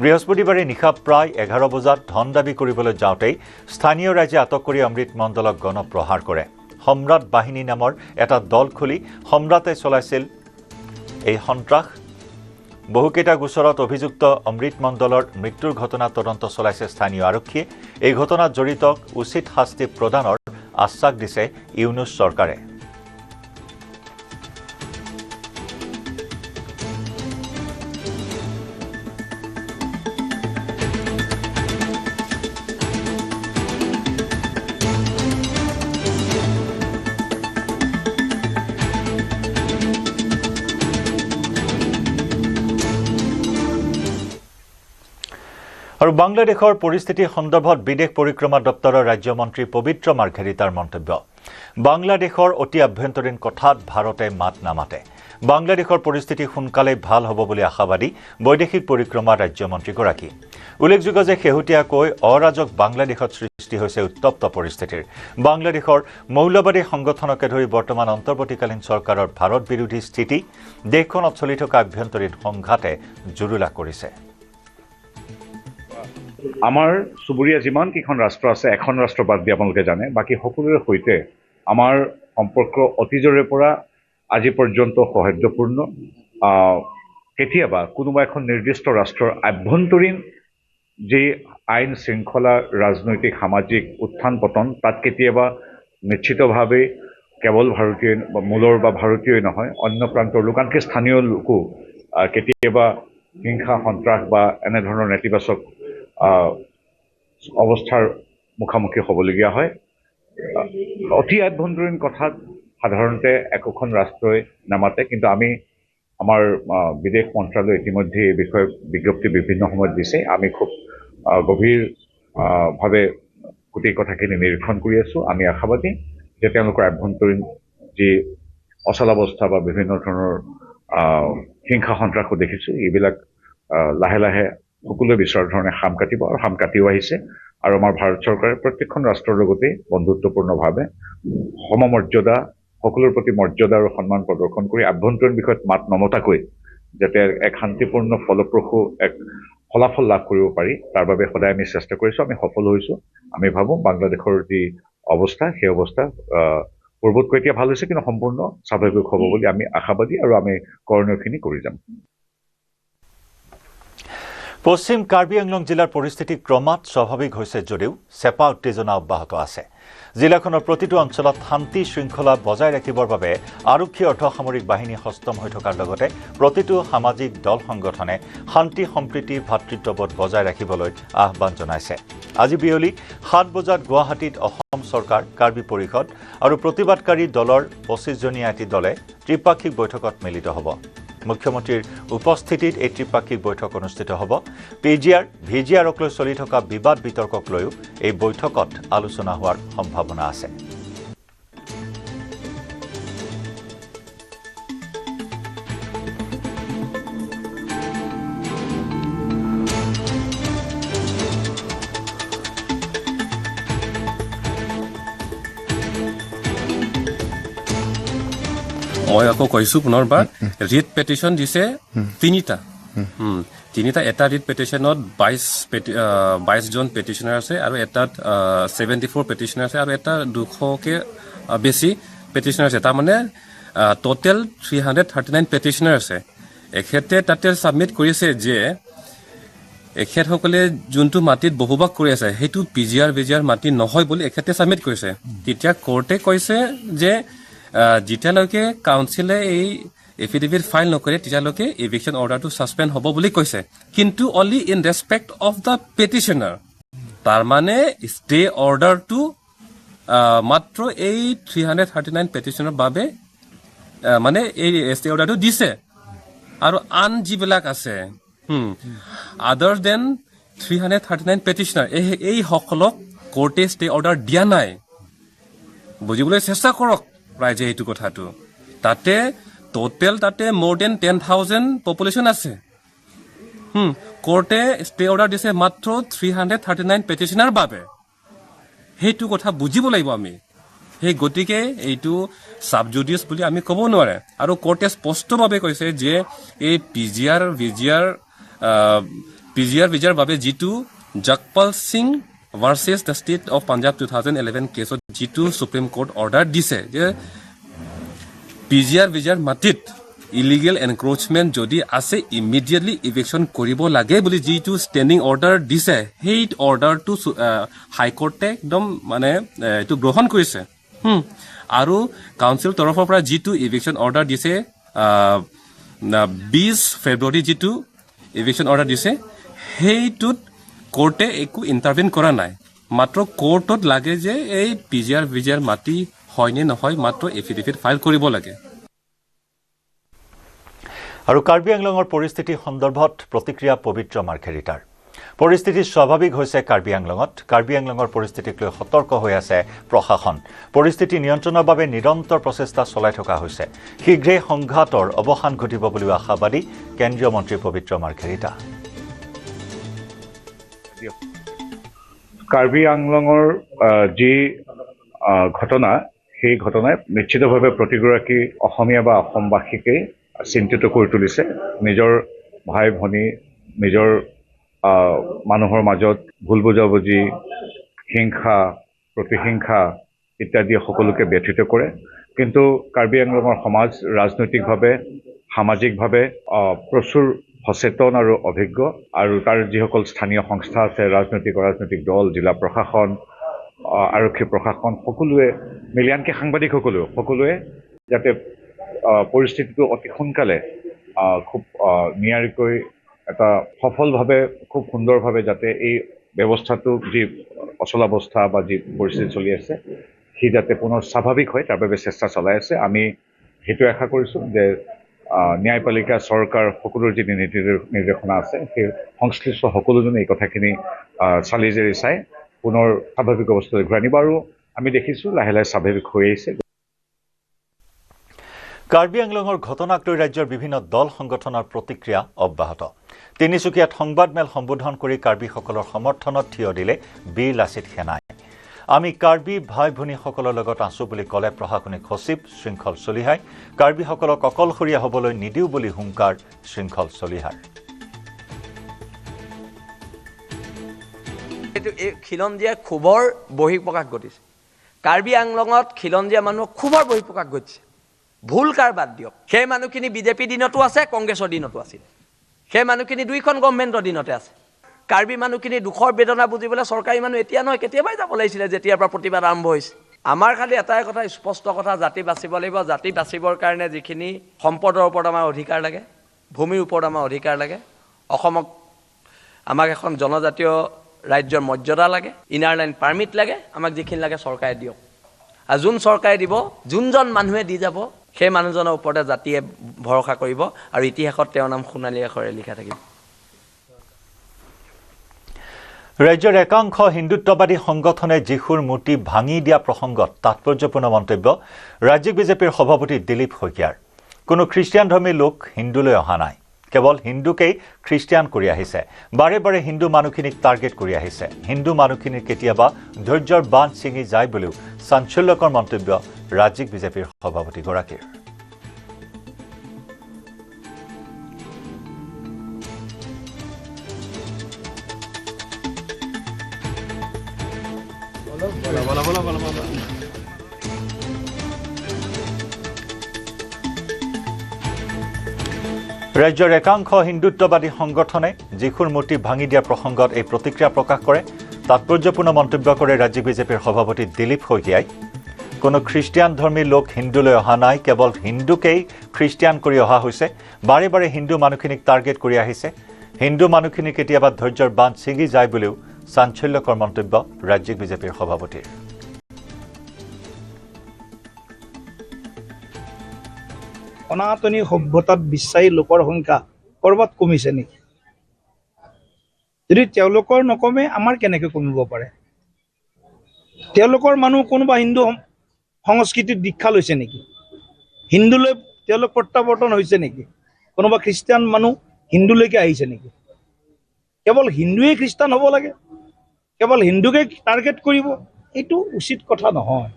S1: বৃহস্পতিবাৰে নিশা প্ৰায় 11 বজাত ধন দাবী কৰিবলৈ যাওঁতেই স্থানীয় ৰাইজে আটক কৰি অমৃত মণ্ডলক গণপ্ৰহাৰ কৰে। সম্ৰাট বাহিনী নামৰ এটা দল খুলি সম্ৰাটে চলাইছিল এই সন্ত্ৰাস। বহুকেইটা গোচৰত অভিযুক্ত অমৃত মণ্ডলৰ মৃত্যুৰ ঘটনা তদন্ত চলাইছে স্থানীয় আৰক্ষীয়ে। এই ঘটনাত জড়িতক উচিত শাস্তি প্ৰদানৰ আশ্বাস দিছে ইউনুছ চৰকাৰে। আৰু বাংলাদেশৰ পৰিস্থিতি সন্দৰ্ভত বিদেশ পৰিক্ৰমা দপ্তৰৰ ৰাজ্যমন্ত্ৰী পবিত্ৰ মাৰ্ঘেৰিটাৰ মন্তব্য। বাংলাদেশৰ অতি আভ্যন্তৰীণ কথাত ভাৰতে মাত নামাতে। বাংলাদেশৰ পৰিস্থিতি সোনকালেই ভাল হ'ব বুলি আশাবাদী বৈদেশিক পৰিক্ৰমা ৰাজ্যমন্ত্ৰীগৰাকী। উল্লেখযোগ্য যে শেহতীয়াকৈ অৰাজক বাংলাদেশত সৃষ্টি হৈছে উত্তপ্ত পৰিস্থিতিৰ। বাংলাদেশৰ মৌলবাদী সংগঠনকে ধৰি বৰ্তমান অন্তৰ্বৰ্তীকালীন চৰকাৰৰ ভাৰত বিৰোধী স্থিতি দেশখনত চলি থকা আভ্যন্তৰীণ সংঘাতে জুৰুলা কৰিছে।
S11: আমাৰ চুবুৰীয়া যিমানকেইখন ৰাষ্ট্ৰ আছে, এখন ৰাষ্ট্ৰ বাদ দি আপোনালোকে জানে, বাকী সকলোৰে সৈতে আমাৰ সম্পৰ্ক অতীজৰে পৰা আজি পৰ্যন্ত সৌহাৰ্দ্যপূৰ্ণ কেতিয়াবা কোনোবা এখন নিৰ্দিষ্ট ৰাষ্ট্ৰৰ আভ্যন্তৰীণ যি আইন শৃংখলা ৰাজনৈতিক সামাজিক উত্থান পতন তাত কেতিয়াবা নিশ্চিতভাৱে কেৱল ভাৰতীয় মূলৰ বা ভাৰতীয়ই নহয় অন্য প্ৰান্তৰ লোক আনকি স্থানীয় লোকো কেতিয়াবা হিংসা সন্ত্ৰাস বা এনেধৰণৰ নেতিবাচক অৱস্থাৰ মুখামুখি হ'বলগীয়া হয় অতি আভ্যন্তৰীণ কথাত সাধাৰণতে একোখন ৰাষ্ট্ৰই নামাতে কিন্তু আমি আমাৰ বিদেশ মন্ত্ৰালয় ইতিমধ্যে এই বিষয়ে বিজ্ঞপ্তি বিভিন্ন সময়ত দিছে আমি খুব গভীৰভাৱে গোটেই কথাখিনি নিৰীক্ষণ কৰি আছোঁ আমি আশাবাদী যে তেওঁলোকৰ আভ্যন্তৰীণ যি অচলাৱস্থা বা বিভিন্ন ধৰণৰ হিংসা সন্ত্ৰাসো দেখিছোঁ এইবিলাক লাহে লাহে সকলোৱে বিচৰাৰ ধৰণে খাম কাটিব আৰু খাম কাটিও আহিছে আৰু আমাৰ ভাৰত চৰকাৰে প্ৰত্যেকখন ৰাষ্ট্ৰৰ লগতে বন্ধুত্বপূৰ্ণভাৱে সমমৰ্যাদা সকলোৰ প্ৰতি মৰ্যাদা আৰু সন্মান প্ৰদৰ্শন কৰি আভ্যন্তৰীণ বিষয়ত মাত নমতাকৈ যাতে এক শান্তিপূৰ্ণ ফলপ্ৰসূ এক ফলাফল লাভ কৰিব পাৰি তাৰ বাবে সদায় আমি চেষ্টা কৰিছোঁ আমি সফল হৈছোঁ আমি ভাবোঁ বাংলাদেশৰ যি অৱস্থা সেই অৱস্থা পূৰ্বতকৈ এতিয়া ভাল হৈছে কিন্তু সম্পূৰ্ণ স্বাভাৱিক হ'ব বুলি আমি আশাবাদী আৰু আমি কৰণীয়খিনি কৰি যাম
S1: পশ্চিম কাৰ্বি আংলং জিলাৰ পৰিস্থিতি ক্ৰমাৎ স্বাভাৱিক হৈছে যদিও চেপা উত্তেজনা অব্যাহত আছে জিলাখনৰ প্ৰতিটো অঞ্চলত শান্তি শৃংখলা বজাই ৰাখিবৰ বাবে আৰক্ষী অৰ্ধসামৰিক বাহিনী সষ্টম হৈ থকাৰ লগতে প্ৰতিটো সামাজিক দল সংগঠনে শান্তি সম্প্ৰীতি ভাতৃত্ববোধ বজাই ৰাখিবলৈ আহ্বান জনাইছে আজি বিয়লি 7 বজাত গুৱাহাটীত অসম চৰকাৰ কাৰ্বি পৰিষদ আৰু প্ৰতিবাদকাৰী দলৰ 25জনীয়া এটি দলে ত্ৰিপাক্ষিক বৈঠকত মিলিত হ'ব মুখ্যমন্ত্ৰীৰ উপস্থিতিত এই ত্ৰিপাক্ষিক বৈঠক অনুষ্ঠিত হ'ব পিজিআৰ ভিজিআৰক লৈ চলি থকা বিবাদ বিতৰ্কক লৈও এই বৈঠকত আলোচনা হোৱাৰ সম্ভাৱনা আছে
S12: মই আকৌ কৈছোঁ পুনৰবাৰ ৰিট পেটিশ্যন দিছে তিনিটা এটা ৰিট পেটিশ্যনত 22জন পেটিশ্যনাৰ আছে আৰু এটাত 74 পেটিশ্যনাৰ আছে আৰু এটা 200কে বেছি পেটিশ্যনাৰ আছে তাৰমানে টোটেল 339 পেটিশ্যনাৰ আছে এখেতে তাতে ছাবমিট কৰিছে যে এখেতসকলে যোনটো মাটিত বসবাস কৰি আছে সেইটো পিজিআৰ ভিজিআৰ মাটি নহয় বুলি এখেতে ছাবমিট কৰিছে তেতিয়া কোৰ্টে কৈছে যে যেতিয়ালৈকে কাউন্সিলে এই এফিডেভিট ফাইল নকৰে তেতিয়ালৈকে এভিকশ্যন অৰ্ডাৰটো ছাছপেণ্ড হ'ব বুলি কৈছে কিন্তু only in respect of the পেটিশ্যনাৰ তাৰমানে ষ্টে অৰ্ডাৰটো মাত্ৰ এই 339 পেটিশ্যনৰ বাবে মানে এই ষ্টে অৰ্ডাৰটো দিছে আৰু আন যিবিলাক আছে আদাৰ দেন 339 পেটিশ্যনাৰ এই সকলক কোৰ্টে ষ্টে অৰ্ডাৰ দিয়া নাই বুজিবলৈ চেষ্টা কৰক ৰাইজে এইটো কথাটো তাতে টোটেল তাতে মোৰ দেন 10,000 পপুলেশ্যন আছে কোৰ্টে ষ্টে অৰ্ডাৰ দিছে মাত্ৰ 339 পেটিশ্যনাৰ বাবে সেইটো কথা বুজিব লাগিব আমি সেই গতিকে এইটো ছাবজুডিচ বুলি আমি ক'ব নোৱাৰে আৰু কোৰ্টে স্পষ্টভাৱে কৈছে যে এই পিজিআৰ ভিজিআৰ বাবে যিটো Jagpal Singh versus the state of Punjab 2011 কেছত যিটো সুপ্ৰিম কোৰ্ট অৰ্ডাৰ দিছে যে পিজিআৰ ভিজিআৰ মাটিত ইলিগেল এনক্ৰোচমেণ্ট যদি আছে ইমিডিয়েটলি ইভিকশ্যন কৰিব লাগে বুলি যিটো ষ্টেণ্ডিং অৰ্ডাৰ দিছে সেই অৰ্ডাৰটো হাইকোৰ্টে একদম মানে এইটো গ্ৰহণ কৰিছে আৰু কাউন্সিল তৰফৰ পৰা যিটো ইভিকশ্যন অৰ্ডাৰ দিছে 20 ফেব্ৰুৱাৰী যিটো ইভিকশ্যন অৰ্ডাৰ দিছে সেইটোত কোৰ্টে একো ইণ্টাৰভিন কৰা নাই মাত্ৰ কোৰ্টত লাগে যে এই পিজিআৰ ভিজিআৰ মাটি হয়নে নহয় মাত্ৰ এফিডেভিট ফাইল কৰিব লাগে
S1: আৰু কাৰ্বি আংলঙৰ পৰিস্থিতি সন্দৰ্ভত প্ৰতিক্ৰিয়া পবিত্ৰ মাৰ্ঘেৰিটাৰ পৰিস্থিতি স্বাভাৱিক হৈছে কাৰ্বি আংলঙৰ পৰিস্থিতিক লৈ সতৰ্ক হৈ আছে প্ৰশাসন পৰিস্থিতি নিয়ন্ত্ৰণৰ বাবে নিৰন্তৰ প্ৰচেষ্টা চলাই থকা হৈছে শীঘ্ৰেই সংঘাতৰ অৱসান ঘটিব বুলি আশাবাদী কেন্দ্ৰীয় মন্ত্ৰী পবিত্ৰ মাৰ্ঘেৰিটা
S11: কাৰ্বি আংলঙৰ যি ঘটনা সেই ঘটনাই নিশ্চিতভাৱে প্ৰতিগৰাকী অসমীয়া বা অসমবাসীকেই চিন্তিত কৰি তুলিছে নিজৰ ভাই ভনী নিজৰ মানুহৰ মাজত ভুল বুজাবুজি হিংসা প্ৰতিহিংসা ইত্যাদি সকলোকে ব্যথিত কৰে কিন্তু কাৰ্বি আংলঙৰ সমাজ ৰাজনৈতিকভাৱে সামাজিকভাৱে প্ৰচুৰ সচেতন আৰু অভিজ্ঞ আৰু তাৰ যিসকল স্থানীয় সংস্থা আছে, ৰাজনৈতিক দল, জিলা প্ৰশাসন, আৰক্ষী প্ৰশাসন সকলোৱে মিলি, আনকি সাংবাদিকসকলেও যাতে পৰিস্থিতিটো অতি সোনকালে খুব নিয়াৰিকৈ এটা সফলভাৱে খুব সুন্দৰভাৱে যাতে এই ব্যৱস্থাটো যি অচলাৱস্থা বা যি পৰিস্থিতি চলি আছে সি যাতে পুনৰ স্বাভাৱিক হয় তাৰ বাবে চেষ্টা চলাই আছে। আমি সেইটো আশা কৰিছোঁ যে ন্যায়পালিকা, চৰকাৰ সকলোৰ যি নিৰ্দেশনা আছে সেই সংশ্লিষ্ট সকলোজনে এই কথাখিনি চালি জাৰি চাই পুনৰ স্বাভাৱিক অৱস্থালৈ ঘূৰাই আনিব আৰু আমি দেখিছোঁ লাহে লাহে স্বাভাৱিক হৈ আহিছে।
S1: কাৰ্বি আংলঙৰ ঘটনাক লৈ ৰাজ্যৰ বিভিন্ন দল সংগঠনৰ প্ৰতিক্ৰিয়া অব্যাহত। তিনিচুকীয়াত সংবাদমেল সম্বোধন কৰি কাৰ্বিসকলৰ সমৰ্থনত থিয় দিলে বীৰ লাচিত সেনাই। আমি কাৰ্বি ভাই ভনীসকলৰ লগত আছো বুলি ক'লে প্ৰশাসনিক সচিব শৃংখল চলিহাই। কাৰ্বিসকলক অকলশৰীয়া হ'বলৈ নিদিওঁ বুলি হুংকাৰ শৃংখল চলিহাৰ।
S13: খিলঞ্জীয়া ক্ষোভৰ বহিঃপ্ৰকাশ ঘটিছে। কাৰ্বি আংলঙত খিলঞ্জীয়া মানুহৰ ক্ষোভৰ বহিঃপ্ৰকাশ ঘটিছে। ভুল কাৰ বাদ দিয়ক, সেই মানুহখিনি বিজেপি দিনতো আছে, কংগ্ৰেছৰ দিনতো আছিল। সেই মানুহখিনি দুইখন গভৰ্ণমেণ্টৰ দিনতে আছে। কাৰ্বি মানুহখিনি দুখৰ বেদনা বুজিবলৈ চৰকাৰী মানুহ এতিয়া নহয় কেতিয়াবাই যাব লাগিছিলে, যেতিয়াৰ পৰা প্ৰতিবাদ আৰম্ভ হৈছে। আমাৰ খালি এটাই কথা, স্পষ্ট কথা, জাতি বাচিব লাগিব। জাতি বাচিবৰ কাৰণে যিখিনি সম্পদৰ ওপৰত আমাৰ অধিকাৰ লাগে, ভূমিৰ ওপৰত আমাৰ অধিকাৰ লাগে, অসমক আমাক এখন জনজাতীয় ৰাজ্যৰ মৰ্যাদা লাগে, ইনাৰ লাইন পাৰ্মিট লাগে, আমাক যিখিনি লাগে চৰকাৰে দিয়ক। আৰু যোন চৰকাৰে দিব, যোনজন মানুহে দি যাব সেই মানুহজনৰ ওপৰতে জাতিয়ে ভৰসা কৰিব আৰু ইতিহাসত তেওঁৰ নাম সোণালী আখৰে লিখা থাকিব।
S1: ৰাজ্যৰ একাংশ হিন্দুত্ববাদী সংগঠনে যীশুৰ মূৰ্তি ভাঙি দিয়া প্ৰসংগত তাৎপৰ্যপূৰ্ণ মন্তব্য ৰাজ্যিক বিজেপিৰ সভাপতি দিলীপ শইকীয়াৰ। কোনো খ্ৰীষ্টিয়ানধৰ্মী লোক হিন্দুলৈ অহা নাই, কেৱল হিন্দুকেই খ্ৰীষ্টিয়ান কৰি আহিছে। বাৰে বাৰে হিন্দু মানুহখিনিক টাৰ্গেট কৰি আহিছে। হিন্দু মানুহখিনিৰ কেতিয়াবা ধৈৰ্যৰ বান্ধ ছিঙি যায় বুলিও চাঞ্চল্যকৰ মন্তব্য ৰাজ্যিক বিজেপিৰ সভাপতিগৰাকীৰ। ৰাজ্যৰ একাংশ হিন্দুত্ববাদী সংগঠনে যীশুৰ মূৰ্তি ভাঙি দিয়া প্ৰসংগত এই প্ৰতিক্ৰিয়া প্ৰকাশ কৰে। তাৎপৰ্যপূৰ্ণ মন্তব্য কৰে ৰাজ্যিক বিজেপিৰ সভাপতি দিলীপ শইকীয়াই। কোনো খ্ৰীষ্টিয়ানধৰ্মী লোক হিন্দুলৈ অহা নাই, কেৱল হিন্দুকেই খ্ৰীষ্টিয়ান কৰি অহা হৈছে। বাৰে বাৰে হিন্দু মানুহখিনিক টাৰ্গেট কৰি আহিছে। হিন্দু মানুহখিনি কেতিয়াবা ধৈৰ্যৰ বান্ধ ছিঙি যায় বুলিও চাঞ্চল্যকৰ মন্তব্য ৰাজ্যিক বিজেপিৰ সভাপতিৰ।
S10: সনাতনী সভ্যতাত বিশ্বাসী লোকৰ সংখ্যা ক'ৰবাত কমিছে নেকি? যদি তেওঁলোকৰ নকমে আমাৰ কেনেকৈ কমিব পাৰে? তেওঁলোকৰ মানুহ কোনোবা হিন্দু সংস্কৃতিত দীক্ষা লৈছে নেকি? হিন্দুলৈ তেওঁলোক প্ৰত্যাৱৰ্তন হৈছে নেকি? কোনোবা খ্ৰীষ্টিয়ান মানুহ হিন্দুলৈকে আহিছে নেকি? কেৱল হিন্দুৱে খ্ৰীষ্টান হ'ব লাগে, কেৱল হিন্দুকে টাৰ্গেট কৰিব, এইটো উচিত কথা নহয়।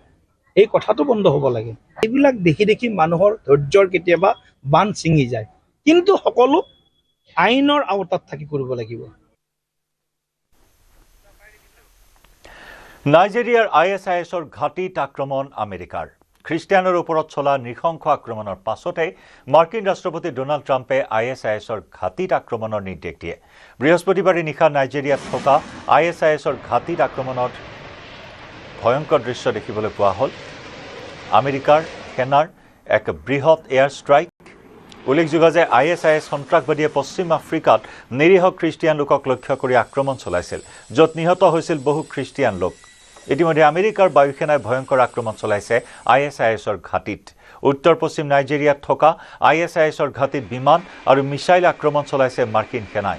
S10: এই কথাটো বন্ধ হ'ব লাগে। এইবিলাক দেখি দেখি মানুহৰ ধৈৰ্যৰ কেতিয়াবা বান্ধ ছিঙি যায়, কিন্তু সকলো আইনৰ আওতাত থাকি কৰিব লাগিব।
S1: নাইজেৰিয়াৰ ISISৰ ঘাটিত আক্ৰমণ আমেৰিকাৰ। খ্ৰীষ্টিয়ানৰ ওপৰত চলা নৃশংস আক্ৰমণৰ পাছতে মাৰ্কিন ৰাষ্ট্ৰপতি ডোনাল্ড ট্ৰাম্পে ISISৰ ঘাটিত আক্ৰমণৰ নিৰ্দেশ দিয়ে। বৃহস্পতিবাৰে নিশা নাইজেৰিয়াত থকা ISISৰ ঘাটিত আক্ৰমণৰ ভয়ংকৰ দৃশ্য দেখিবলৈ পোৱা হ'ল। আমেৰিকাৰ সেনাৰ এক বৃহৎ এয়াৰ ষ্ট্ৰাইক। উল্লেখযোগ্য যে ISIS সন্ত্ৰাসবাদীয়ে পশ্চিম আফ্ৰিকাত নিৰীহ খ্ৰীষ্টিয়ান লোকক লক্ষ্য কৰি আক্ৰমণ চলাইছিল, য'ত নিহত হৈছিল বহু খ্ৰীষ্টিয়ান লোক। ইতিমধ্যে আমেৰিকাৰ বায়ুসেনাই ভয়ংকৰ আক্ৰমণ চলাইছে ISISৰ ঘাটিত। উত্তৰ পশ্চিম নাইজেৰিয়াত থকা ISISৰ ঘাটিত বিমান আৰু মিছাইল আক্ৰমণ চলাইছে মাৰ্কিন সেনাই।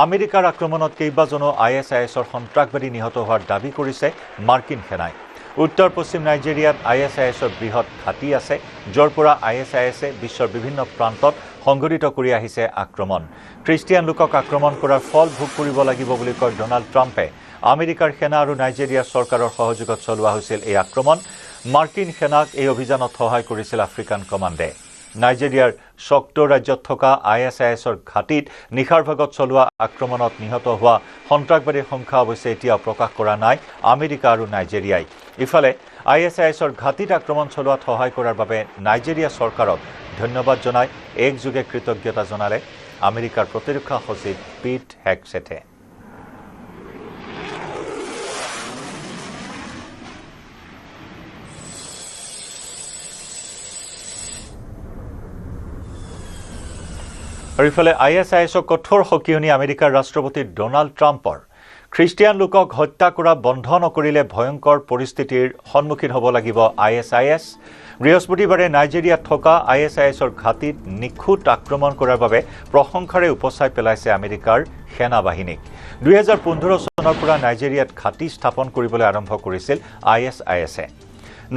S1: আমেৰিকাৰ আক্ৰমণত কেইবাজনো ISISৰ সন্ত্ৰাসবাদী নিহত হোৱাৰ দাবী কৰিছে মাৰ্কিন সেনাই। উত্তৰ পশ্চিম নাইজেৰিয়াত ISISৰ বৃহৎ ঘাটি আছে, য'ৰ পৰা ISISে বিশ্বৰ বিভিন্ন প্ৰান্তত সংঘটিত কৰি আহিছে আক্ৰমণ। খ্ৰীষ্টিয়ান লোকক আক্ৰমণ কৰাৰ ফল ভোগ কৰিব লাগিব বুলি কয় ডোনাল্ড ট্ৰাম্পে। আমেৰিকাৰ সেনা আৰু নাইজেৰিয়াৰ চৰকাৰৰ সহযোগত চলোৱা হৈছিল এই আক্ৰমণ। মাৰ্কিন সেনাক এই অভিযানত সহায় কৰিছিল আফ্ৰিকান কমাণ্ডে। নাইজেৰিয়াৰ শক্ত ৰাজ্যত থকা ISISৰ ঘাটিত নিশাৰ ভাগত চলোৱা আক্ৰমণত নিহত হোৱা সন্ত্ৰাসবাদীৰ সংখ্যা অৱশ্যে এতিয়াও প্ৰকাশ কৰা নাই আমেৰিকা আৰু নাইজেৰিয়াই। ইফালে ISISৰ ঘাটিত আক্ৰমণ চলোৱাত সহায় কৰাৰ বাবে নাইজেৰিয়া চৰকাৰক ধন্যবাদ জনাই একযোগে কৃতজ্ঞতা জনালে আমেৰিকাৰ প্ৰতিৰক্ষা সচিব পিট হেগছেথে। আৰু ইফালে ISISক কঠোৰ সকিয়নি আমেৰিকাৰ ৰাষ্ট্ৰপতি ডোনাল্ড ট্ৰাম্পৰ। খ্ৰীষ্টিয়ান লোকক হত্যা কৰা বন্ধ নকৰিলে ভয়ংকৰ পৰিস্থিতিৰ সন্মুখীন হ'ব লাগিব ISIS। বৃহস্পতিবাৰে নাইজেৰিয়াত থকা ISISৰ ঘাটিত নিখুঁত আক্ৰমণ কৰাৰ বাবে প্ৰশংসাৰে উপচাই পেলাইছে আমেৰিকাৰ সেনাবাহিনীক। 2015 চনৰ পৰা নাইজেৰিয়াত ঘাটি স্থাপন কৰিবলৈ আৰম্ভ কৰিছিল ISISে।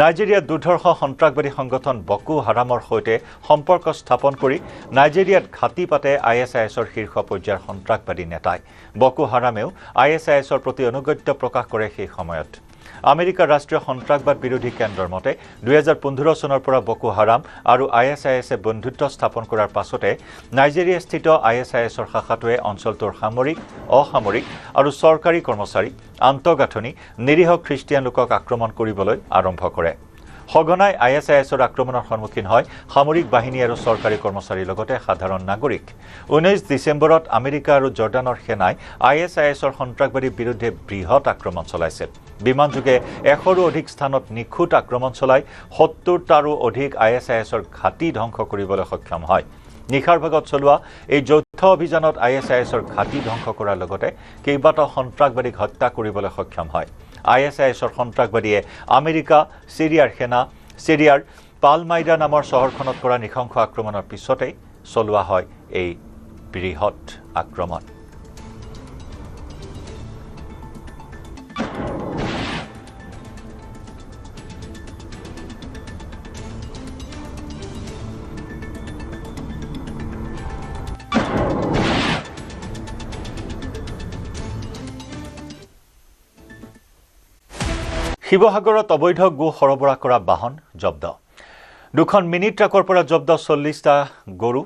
S1: নাইজেৰিয়াত দুৰ্ধৰ্ষ সন্ত্ৰাসবাদী সংগঠন বকো হাৰামৰ সৈতে সম্পৰ্ক স্থাপন কৰি নাইজেৰিয়াত ঘাটি পাতে ISISৰ শীৰ্ষ পৰ্যায়ৰ সন্ত্ৰাসবাদী নেতাই। বকো হাৰামেও ISISৰ প্ৰতি অনুগত্য প্ৰকাশ কৰে সেই সময়ত। আমেৰিকাৰ ৰাষ্ট্ৰীয় সন্ত্ৰাসবাদ বিৰোধী কেন্দ্ৰৰ মতে 2015 চনৰ পৰা বকো হাৰাম আৰু ISISে বন্ধুত্ব স্থাপন কৰাৰ পাছতে নাইজেৰিয়াস্থিত ISISৰ শাখাটোৱে অঞ্চলটোৰ সামৰিক, অসামৰিক আৰু চৰকাৰী কৰ্মচাৰী, আন্তঃগাঁথনি, নিৰীহ খ্ৰীষ্টিয়ান লোকক আক্ৰমণ কৰিবলৈ আৰম্ভ কৰে। সঘনাই ISISৰ আক্ৰমণৰ সন্মুখীন হয় সামৰিক বাহিনী আৰু চৰকাৰী কৰ্মচাৰীৰ লগতে সাধাৰণ নাগৰিক। 19 ডিচেম্বৰত আমেৰিকা আৰু জৰ্ডানৰ সেনাই ISISৰ সন্ত্ৰাসবাদীৰ বিৰুদ্ধে বৃহৎ আক্ৰমণ চলাইছিল। বিমানযোগে 100ৰো অধিক স্থানত নিখুঁত আক্ৰমণ চলাই 70টাৰো অধিক ISISৰ ঘাটি ধ্বংস কৰিবলৈ সক্ষম হয়। নিশাৰ ভাগত চলোৱা এই যৌথ অভিযানত ISISৰ ঘাটি ধ্বংস কৰাৰ লগতে কেইবাটাও সন্ত্ৰাসবাদীক হত্যা কৰিবলৈ সক্ষম হয়। ISISৰ সন্ত্ৰাসবাদীয়ে আমেৰিকা, চিৰিয়াৰ পালমাইৰা নামৰ চহৰখনত কৰা নৃশংস আক্ৰমণৰ পিছতেই চলোৱা হয় এই বৃহৎ আক্ৰমণ। শিৱসাগৰত অবৈধ গো সৰবৰাহ কৰা বাহন জব্দ। দুখন মিনি ট্ৰাকৰ পৰা জব্দ 40টা গৰু।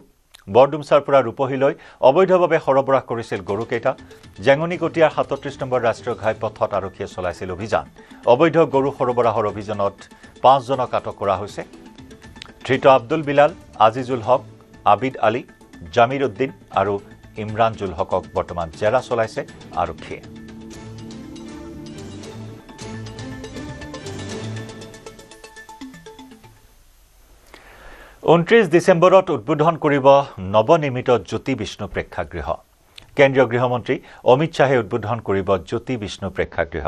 S1: বৰডুমচাৰ পৰা ৰূপহীলৈ অবৈধভাৱে সৰবৰাহ কৰিছিল গৰুকেইটা। জেঙনিকটীয়াৰ 37 নম্বৰ ৰাষ্ট্ৰীয় ঘাইপথত আৰক্ষীয়ে চলাইছিল অভিযান। অবৈধ গৰু সৰবৰাহৰ অভিযানত 5 জনক আটক কৰা হৈছে। ধৃত আব্দুল বিলাল, আজিজুল হক, আবিদ আলী, জামিৰ উদ্দিন আৰু ইমৰানজুল হকক বৰ্তমান জেৰা চলাইছে আৰক্ষীয়ে। 29 ডিচেম্বৰত উদ্বোধন কৰিব নৱনিৰ্মিত জ্যোতি বিষ্ণু প্ৰেক্ষাগৃহ। কেন্দ্ৰীয় গৃহমন্ত্ৰী অমিত শ্বাহে উদ্বোধন কৰিব জ্যোতি বিষ্ণু প্ৰেক্ষাগৃহ।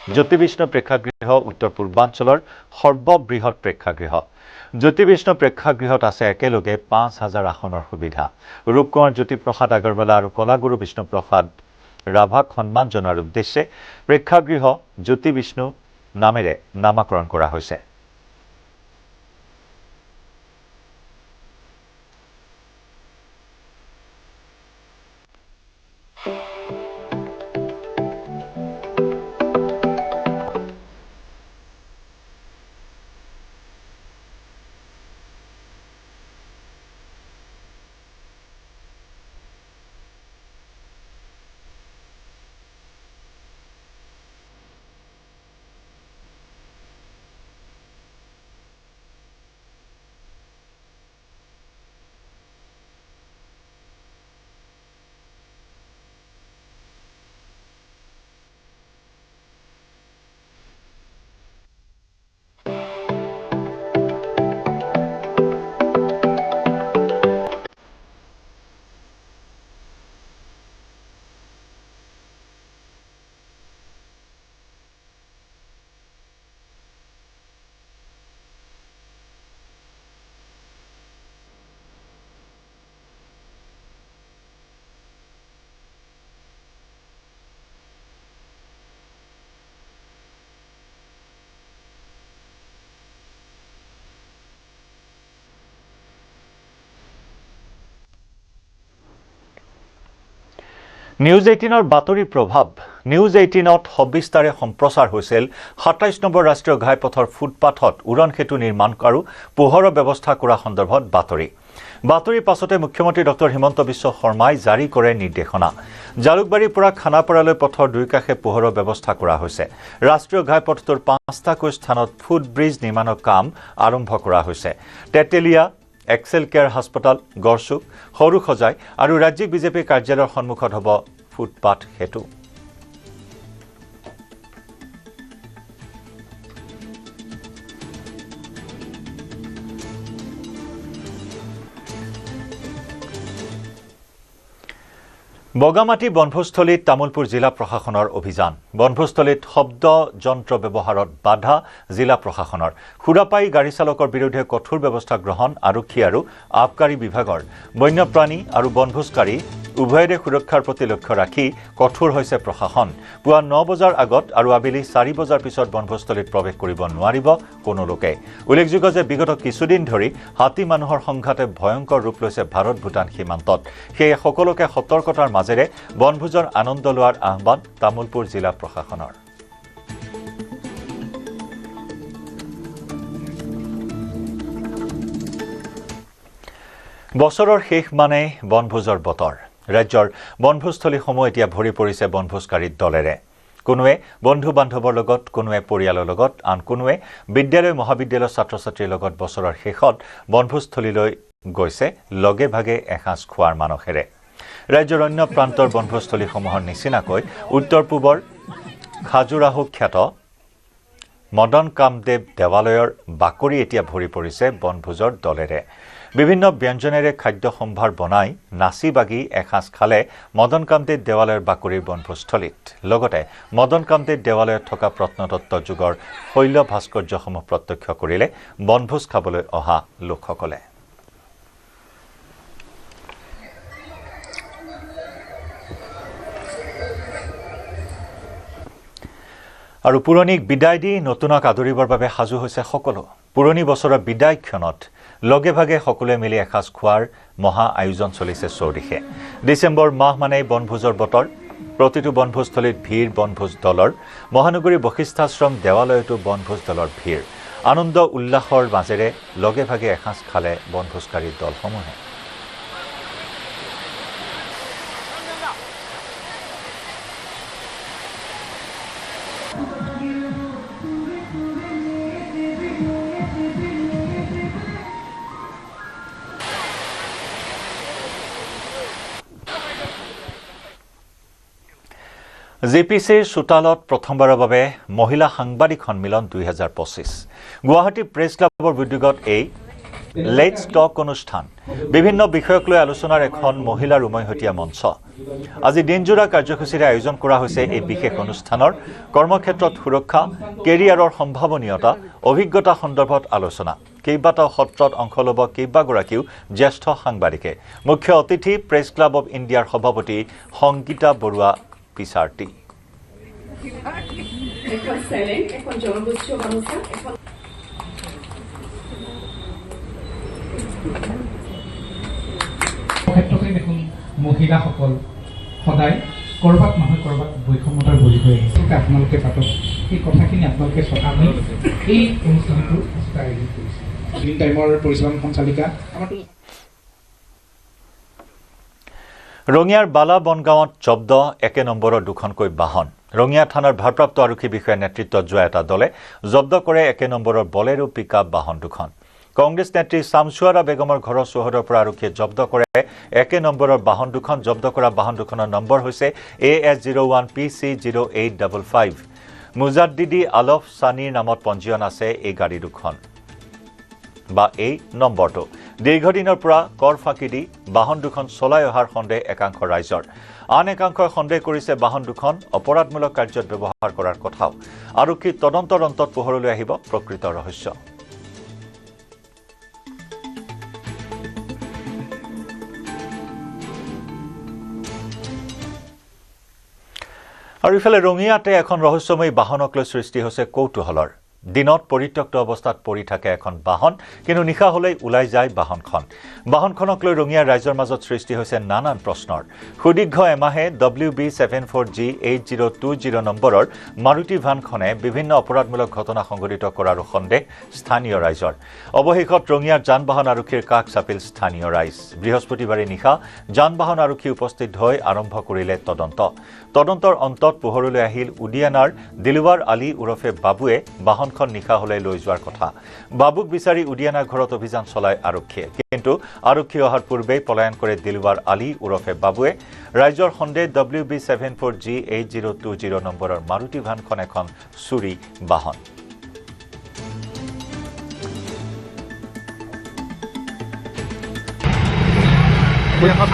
S1: জ্যোতি বিষ্ণু প্ৰেক্ষাগৃহ উত্তৰ পূৰ্বাঞ্চলৰ সৰ্ববৃহৎ প্ৰেক্ষাগৃহ। জ্যোতি বিষ্ণু প্ৰেক্ষাগৃহত আছে একেলগে 5,000 আসনৰ সুবিধা। ৰূপকুমাৰ জ্যোতিপ্ৰসাদ আগৰৱালা আৰু কলাগুৰু বিষ্ণুপ্ৰসাদ ৰাভাক সন্মান জনোৱাৰ উদ্দেশ্যে প্ৰেক্ষাগৃহ জ্যোতি বিষ্ণু নামেৰে নামাকৰণ কৰা হৈছে। নিউজ 18ৰ বাতৰি প্ৰভাৱ নিউজ 18ত 26 তাৰিখে সম্প্ৰচাৰ হৈছিল 27 নম্বৰ ৰাষ্ট্ৰীয় ঘাইপথৰ ফুটপাথত উৰণ সেতু নিৰ্মাণ আৰু পোহৰৰ ব্যৱস্থা কৰা সন্দৰ্ভত বাতৰিৰ পাছতে মুখ্যমন্ত্ৰী ডক্টৰ হিমন্ত বিশ্ব শৰ্মাই জাৰি কৰে নিৰ্দেশনা জালুকবাৰীৰ পৰা খানাপাৰালৈ পথৰ দুই কাষে পোহৰৰ ব্যৱস্থা কৰা হৈছে ৰাষ্ট্ৰীয় ঘাইপথটোৰ 5টাকৈ স্থানত ফুট ব্ৰিজ নিৰ্মাণৰ কাম আৰম্ভ কৰা হৈছে তেতেলিয়া এক্সেল কেয়াৰ হাস্পতাল গড়চুক সৰু খজাই আৰু ৰাজ্যিক বিজেপি কাৰ্যালয়ৰ সন্মুখত হ'ব ফুটপাথ সেতু বগামাটি বনভোজস্থলীত তামুলপুৰ জিলা প্ৰশাসনৰ অভিযান বনভোজস্থলীত শব্দ যন্ত্ৰ ব্যৱহাৰত বাধা জিলা প্ৰশাসনৰ খুৰাপাই গাড়ী চালকৰ বিৰুদ্ধে কঠোৰ ব্যৱস্থা গ্ৰহণ আৰক্ষী আৰু আবকাৰী বিভাগৰ বন্যপ্ৰাণী আৰু বনভোজকাৰী উভয়ৰে সুৰক্ষাৰ প্ৰতি লক্ষ্য ৰাখি কঠোৰ হৈছে প্ৰশাসন পুৱা 9 বজাৰ আগত আৰু আবেলি 4 বজাৰ পিছত বনভোজস্থলীত প্ৰৱেশ কৰিব নোৱাৰিব কোনো লোকে উল্লেখযোগ্য যে বিগত কিছুদিন ধৰি হাতী মানুহৰ সংঘাতে ভয়ংকৰ ৰূপ লৈছে ভাৰত ভূটান সীমান্তত সেই সকলোকে সতৰ্কতাৰ মাজেৰে বনভোজৰ আনন্দ লোৱাৰ আহ্বান তামুলপুৰ জিলা প্ৰশাসনৰ বছৰৰ শেষ মানে বনভোজৰ বতৰ ৰাজ্যৰ বনভোজস্থলীসমূহ এতিয়া ভৰি পৰিছে বনভোজকাৰীৰ দলেৰে কোনোৱে বন্ধু বান্ধৱৰ লগত কোনোৱে পৰিয়ালৰ লগত আন কোনোৱে বিদ্যালয় মহাবিদ্যালয়ৰ ছাত্ৰ-ছাত্ৰীৰ লগত বছৰৰ শেষত বনভোজস্থলীলৈ গৈছে লগে ভাগে এসাঁজ খোৱাৰ মানসেৰে ৰাজ্যৰ অন্য প্ৰান্তৰ বনভোজস্থলীসমূহৰ নিচিনাকৈ উত্তৰ পূবৰ খাজুৰাহো খ্যাত মদন কামদেৱ দেৱালয়ৰ বাকৰি এতিয়া ভৰি পৰিছে বনভোজৰ দলেৰে বিভিন্ন ব্যঞ্জনেৰে খাদ্য সম্ভাৰ বনাই নাচি বাগি এসাঁজ খালে মদন কামদেৱ দেৱালয়ৰ বাকৰিৰ বনভোজস্থলীত লগতে মদন কামদেৱ দেৱালয়ত থকা প্ৰত্নতত্ত্ব যুগৰ শৈল ভাস্কৰ্যসমূহ প্ৰত্যক্ষ কৰিলে বনভোজ খাবলৈ অহা লোকসকলে আৰু পুৰণিক বিদায় দি নতুনক আদৰিবৰ বাবে সাজু হৈছে সকলো পুৰণি বছৰৰ বিদায় ক্ষণত লগে ভাগে সকলোৱে মিলি এসাঁজ খোৱাৰ মহা আয়োজন চলিছে চৌদিশে ডিচেম্বৰ মাহ মানে বনভোজৰ বতৰ প্ৰতিটো বনভোজস্থলীত ভিৰ বনভোজ দলৰ মহানগৰী বশিষ্ঠাশ্ৰম দেৱালয়তো বনভোজ দলৰ ভিৰ আনন্দ উল্লাসৰ মাজেৰে লগে ভাগে এসাঁজ খালে বনভোজকাৰী দলসমূহে জেপিচিৰ চোতালত প্ৰথমবাৰৰ বাবে মহিলা সাংবাদিক সন্মিলন 2025 গুৱাহাটী প্ৰেছ ক্লাবৰ উদ্যোগত এই লেটছ টক অনুষ্ঠান বিভিন্ন বিষয়ক লৈ আলোচনাৰ এখন মহিলাৰ উমৈহতীয়া মঞ্চ আজি দিনজোৰা কাৰ্যসূচীৰে আয়োজন কৰা হৈছে এই বিশেষ অনুষ্ঠানৰ কৰ্মক্ষেত্ৰত সুৰক্ষা কেৰিয়াৰৰ সম্ভাৱনীয়তা অভিজ্ঞতা সন্দৰ্ভত আলোচনা কেইবাটাও সত্ৰত অংশ ল'ব কেইবাগৰাকীও জ্যেষ্ঠ সাংবাদিকে মুখ্য অতিথি প্ৰেছ ক্লাব অৱ ইণ্ডিয়াৰ সভাপতি সংগীতা বৰুৱা পিছাৰ্টি
S14: ক্ষেত্ৰতে দেখোন মহিলাসকল সদায় ক'ৰবাত নহয় ক'ৰবাত বৈষম্যতাৰ বলি হৈ আহিছে আপোনালোকে পাতক এই কথাখিনি আপোনালোকে আমি এই অনুষ্ঠানটো আয়োজন কৰিছে গ্ৰীণ টাইমৰ পৰিচালন সঞ্চালিকা আমাৰতো
S1: ৰঙিয়াৰ বালা বনগাঁৱত জব্দ 1 নম্বৰৰ দুখনকৈ বাহন ৰঙিয়া থানাৰ ভাৰপ্ৰাপ্ত আৰক্ষী বিষয়াৰ নেতৃত্বত যোৱা এটা দলে জব্দ কৰে 1 নম্বৰৰ বলেৰো পিকআপ বাহন দুখন কংগ্ৰেছ নেত্ৰী শামসুৱাৰা বেগমৰ ঘৰৰ চৌহদৰ পৰা আৰক্ষীয়ে জব্দ কৰে 1 নম্বৰৰ বাহন দুখন জব্দ কৰা বাহন দুখনৰ নম্বৰ হৈছে AS01 PC0855 মুজাদ্দিদি আলফ সানিৰ নামত পঞ্জীয়ন আছে এই গাড়ী দুখন বা এই নম্বৰটো দীৰ্ঘদিনৰ পৰা কৰ ফাঁকি দি বাহন দুখন চলাই অহাৰ সন্দেহ একাংশ ৰাইজৰ আন একাংশই সন্দেহ কৰিছে বাহন দুখন অপৰাধমূলক কাৰ্যত ব্যৱহাৰ কৰাৰ কথাও আৰক্ষী তদন্তৰ অন্তত পোহৰলৈ আহিব প্ৰকৃত ৰহস্য আৰু ইফালে ৰঙিয়াতে এখন ৰহস্যময়ী বাহনক লৈ সৃষ্টি হৈছে কৌতূহলৰ দিনত পৰিত্যক্ত অৱস্থাত পৰি থাকে এখন বাহন, কিন্তু নিশা হ'লেই ওলাই যায় বাহনখন। বাহনখনক লৈ ৰঙিয়াৰ ৰাইজৰ মাজত সৃষ্টি হৈছে নানান প্ৰশ্নৰ। সুদীৰ্ঘ এমাহে WB74G8020 নম্বৰৰ মাৰুতি ভানখনে বিভিন্ন অপৰাধমূলক ঘটনা সংঘটিত কৰাৰো সন্দেহ স্থানীয় ৰাইজৰ। অৱশেষত ৰঙিয়াৰ যান বাহন আৰক্ষীৰ কাষ চাপিল স্থানীয় ৰাইজ। বৃহস্পতিবাৰে নিশা যান বাহন আৰক্ষী উপস্থিত হৈ আৰম্ভ কৰিলে তদন্ত। তদন্তৰ অন্তত পোহৰলৈ আহিল উদিয়ানাৰ দিলৱাৰ আলী ওৰফে বাবুৱে বাহনখন নিশা হ'লে লৈ যোৱাৰ কথা। বাবুক বিচাৰি উদিয়ানা ঘৰত অভিযান চলায় আৰক্ষীয়ে, কিন্তু আৰক্ষী অহাৰ পূৰ্বেই পলায়ন কৰে দিলৱাৰ আলী ওৰফে বাবুৱে। ৰাইজৰ সন্দেহ WB74G8020 নম্বৰৰ মাৰুতি ভানখন এখন চুৰি বাহন।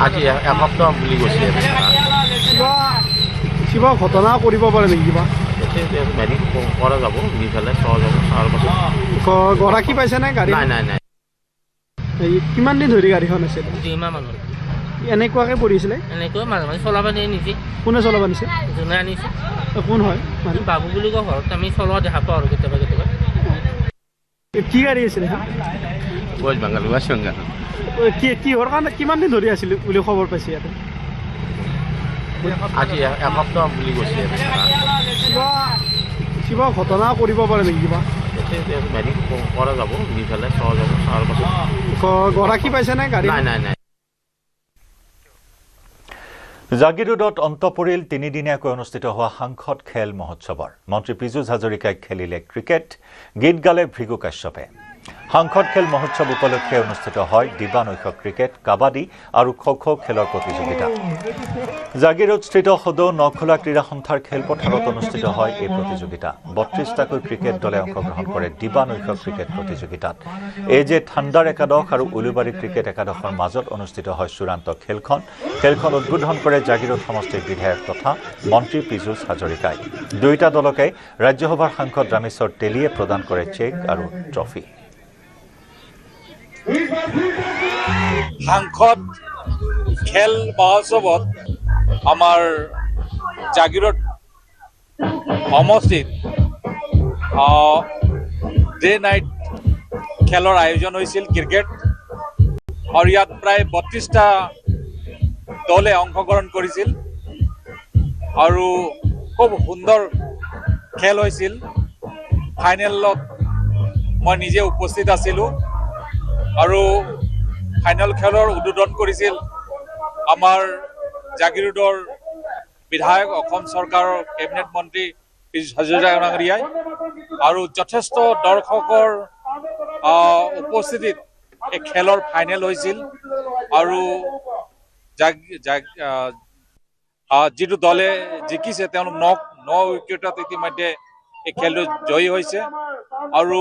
S15: আজি এসপ্তাহ বুলি কৈছে
S2: কিবা ঘটনা কৰিব পাৰে নেকি? কিবা
S15: মেৰিং কৰা যাব, নি পেলাই চোৱা যাব, চোৱাৰ পাছত
S2: গৰাকী পাইছে নে গাড়ী?
S15: নাই নাই নাই।
S2: কিমান দিন ধৰি গাড়ীখন আছিল?
S15: 2 মাহ মানুহ
S2: এনেকুৱাকে পৰিছিলে?
S15: এনেকৈ মাজে মাজে চলাব দিয়ে নিজে।
S2: কোনে চলাব নিছে?
S15: যোনে আনিছে।
S2: কোন হয়?
S15: বাবু বুলি কয়, ঘৰত আমি চলোৱা দেখা পাওঁ আৰু কেতিয়াবা কেতিয়াবা।
S2: কি গাড়ী আছিলে?
S15: ৱেষ্ট বেংগল ৱেষ্ট বেংগল।
S2: কিহৰ কাৰণে কিমান দিন ধৰি আছিল বুলি খবৰ পাইছে ইয়াতে?
S15: আজি এসপ্তাহ বুলি কৈছে
S2: কিবা ঘটনা কৰিব পাৰে নেকি? কিবা
S15: মেৰিং কৰা যাব, নি পেলাই চোৱা যাব, চোৱাৰ পাছত
S2: গৰাকী পাইছে নে গাড়ী?
S15: নাই নাই নাই।
S1: জাগিৰোডত অন্ত পৰিল 3দিনীয়াকৈ অনুষ্ঠিত হোৱা সাংসদ খেল মহোৎসৱৰ। মন্ত্ৰী পীযুষ হাজৰিকাই খেলিলে ক্ৰিকেট, গীত গালে ভৃগু কাশ্যপে। সাংসদ খেল মহোৎসৱ উপলক্ষে অনুষ্ঠিত হয় দিবানৈশ ক্ৰিকেট, কাবাডী আৰু খো-খো খেলৰ প্ৰতিযোগিতা। জাগিৰোডস্থিত সদৌ নখোলা ক্ৰীড়া সন্থাৰ খেলপথাৰত অনুষ্ঠিত হয় এই প্ৰতিযোগিতা। 32টাকৈ ক্ৰিকেট দলে অংশগ্ৰহণ কৰে দিবানৈশ ক্ৰিকেট প্ৰতিযোগিতাত। এই যে ঠাণ্ডাৰ একাদশ আৰু উলুবাৰী ক্ৰিকেট একাদশৰ মাজত অনুষ্ঠিত হয় চূড়ান্ত খেলখন। খেলখন উদ্বোধন কৰে জাগিৰোড সমষ্টিৰ বিধায়ক তথা মন্ত্ৰী পীযুষ হাজৰিকাই। দুয়োটা দলকে ৰাজ্যসভাৰ সাংসদ ৰামেশ্বৰ তেলীয়ে প্ৰদান কৰে চেক আৰু ট্ৰফি।
S10: সাংসদ খেল মহোৎসৱত আমাৰ জাগিৰোড সমষ্টিত ডে নাইট খেলৰ আয়োজন হৈছিল ক্ৰিকেট, আৰু ইয়াত প্ৰায় 32টা দলে অংশগ্ৰহণ কৰিছিল আৰু খুব সুন্দৰ খেল হৈছিল। ফাইনেলত মই নিজে উপস্থিত আছিলোঁ আৰু ফাইনেল খেলৰ উদ্বোধন কৰিছিল আমাৰ জাগিৰোডৰ বিধায়ক, অসম চৰকাৰৰ কেবিনেট মন্ত্ৰী পীযুষ হাজৰিকাই। আৰু যথেষ্ট দৰ্শকৰ উপস্থিতিত এই খেলৰ ফাইনেল হৈছিল আৰু যিটো দলে জিকিছে তেওঁলোক 9 উইকেটত ইতিমধ্যে এই খেলটো জয়ী হৈছে আৰু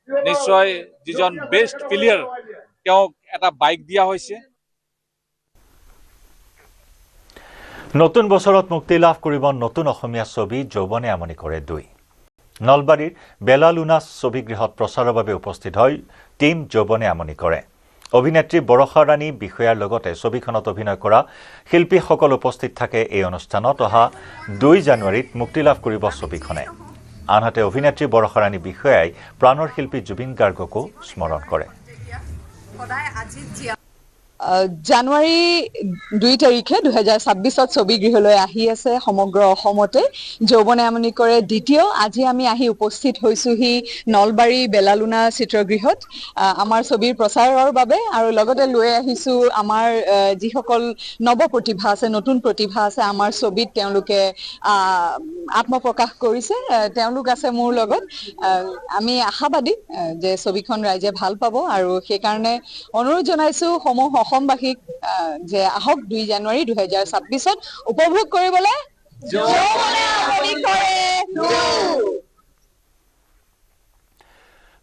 S10: নিশ্চয় যিজন বেষ্ট প্লেয়াৰ তেওঁক এটা বাইক দিয়া হৈছে।
S1: নতুন বছৰত মুক্তি লাভ কৰিব নতুন অসমীয়া ছবি যৌৱনে আমনি কৰে 2। নলবাৰীৰ বেলালুনা ছবিগৃহত প্ৰচাৰৰ বাবে উপস্থিত হয় টীম যৌৱনে আমনি কৰে। অভিনেত্ৰী বৰষা ৰাণী বিষয়াৰ লগতে ছবিখনত অভিনয় কৰা শিল্পীসকল উপস্থিত থাকে এই অনুষ্ঠানত। অহা 2 জানুৱাৰীত মুক্তি লাভ কৰিব ছবিখনে। আনহাতে অভিনেত্ৰী বৰষা ৰাণী বিষয়াই প্ৰাণৰ শিল্পী জুবিন গাৰ্গকো স্মৰণ কৰে।
S16: জানুৱাৰী 2 তাৰিখে 2026 ছবিগৃহলৈ আহি আছে সমগ্ৰ অসমতে যৌৱনে আমনি কৰে দ্বিতীয়। আজি আমি আহি উপস্থিত হৈছোহি নলবাৰী বেলালুনা চিত্ৰগৃহত আমাৰ ছবিৰ প্ৰচাৰৰ বাবে, আৰু লগতে লৈ আহিছোঁ আমাৰ যিসকল নৱ প্ৰতিভা আছে, নতুন প্ৰতিভা আছে আমাৰ ছবিত, তেওঁলোকে আত্মপ্ৰকাশ কৰিছে। তেওঁলোক আছে মোৰ লগত। আমি আশাবাদী যে ছবিখন ৰাইজে ভাল পাব, আৰু সেইকাৰণে অনুৰোধ জনাইছোঁ অসমবাসীক যে আহক 2 জানুৱাৰী 2026 উপভোগ কৰিবলৈ যৌৱনে আমনি কৰে 2।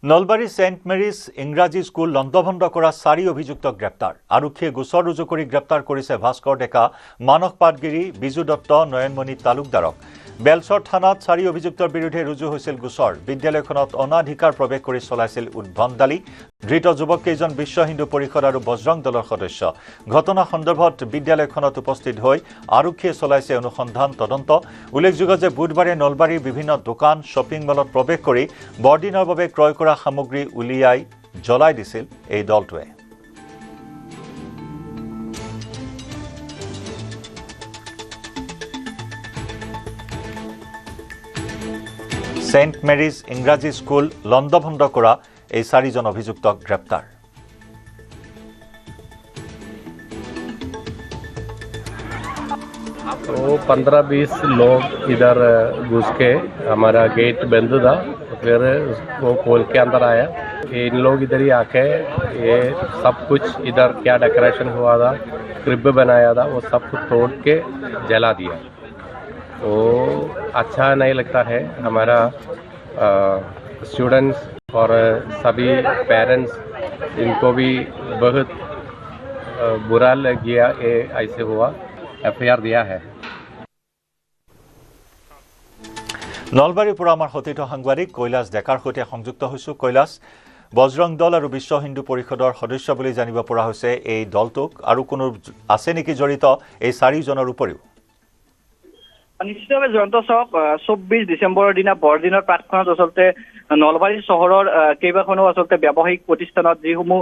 S1: নলবাৰী সেণ্ট মেৰিজ ইংৰাজী স্কুল লণ্ডভণ্ড কৰা 4 অভিযুক্তক গ্ৰেপ্তাৰ। আৰক্ষীয়ে গোচৰ ৰুজু কৰি গ্ৰেপ্তাৰ কৰিছে ভাস্কৰ ডেকা, মানস পাটগিৰি, বিজু দত্ত, নয়নমণি তালুকদাৰক। বেলচৰ থানাত 4 অভিযুক্তৰ বিৰুদ্ধে ৰুজু হৈছিল গোচৰ বিদ্যালয়খনত অনাধিকাৰ প্ৰৱেশ কৰি চলাইছিল উদ্ভণ্ডালি ধৃত যুৱককেইজন বিশ্ব হিন্দু পৰিষদ আৰু বজৰং দলৰ সদস্য ঘটনা সন্দৰ্ভত বিদ্যালয়খনত উপস্থিত হৈ আৰক্ষীয়ে চলাইছে অনুসন্ধান তদন্ত উল্লেখযোগ্য যে বুধবাৰে নলবাৰীৰ বিভিন্ন দোকান শ্বপিং মলত প্ৰৱেশ কৰি বৰদিনৰ বাবে ক্ৰয় কৰা সামগ্ৰী উলিয়াই জ্বলাই দিছিল এই দলটোৱে सेंट मेरीज इंग्राजी स्कूल लंडभंड करा এই 4 জন অভিযুক্তক গ্ৰেপ্তাৰ
S17: तो 15-20 लोग इधर घुस के हमारा गेट बंद था तो फिर वो खोल के अंदर आया इन लोग इधर ही आके ये सब कुछ इधर क्या डेकोरेशन हुआ था क्रिब बनाया था वो सब कुछ तोड़ के जला दिया वो अच्छा नहीं लगता है हमारा स्टूडेंट्स और सभी पेरेंट्स इनको भी बहुत बुरा लग गया ये ऐसे हुआ एफआईआर दिया है
S1: নলবাৰীৰ পৰা আমাৰ হতিত সাংবাদিক কৈলাশ ডেকাৰ সৈতে সংযুক্ত হৈছো কৈলাশ বজৰং দল আৰু বিশ্ব হিন্দু পৰিষদৰ সদস্য বুলি জানিব পৰা হৈছে এই দলটোক আৰু কোনো আছে নেকি জড়িত এই 4 জনৰ উপৰিও
S18: নিশ্চিতভাৱে জয়ন্ত চক 24 ডিচেম্বৰৰ দিনা বৰদিনৰ প্ৰাকখনত আচলতে নলবাৰী চহৰৰ কেইবাখনো আচলতে ব্যৱসায়িক প্ৰতিষ্ঠানত যিসমূহ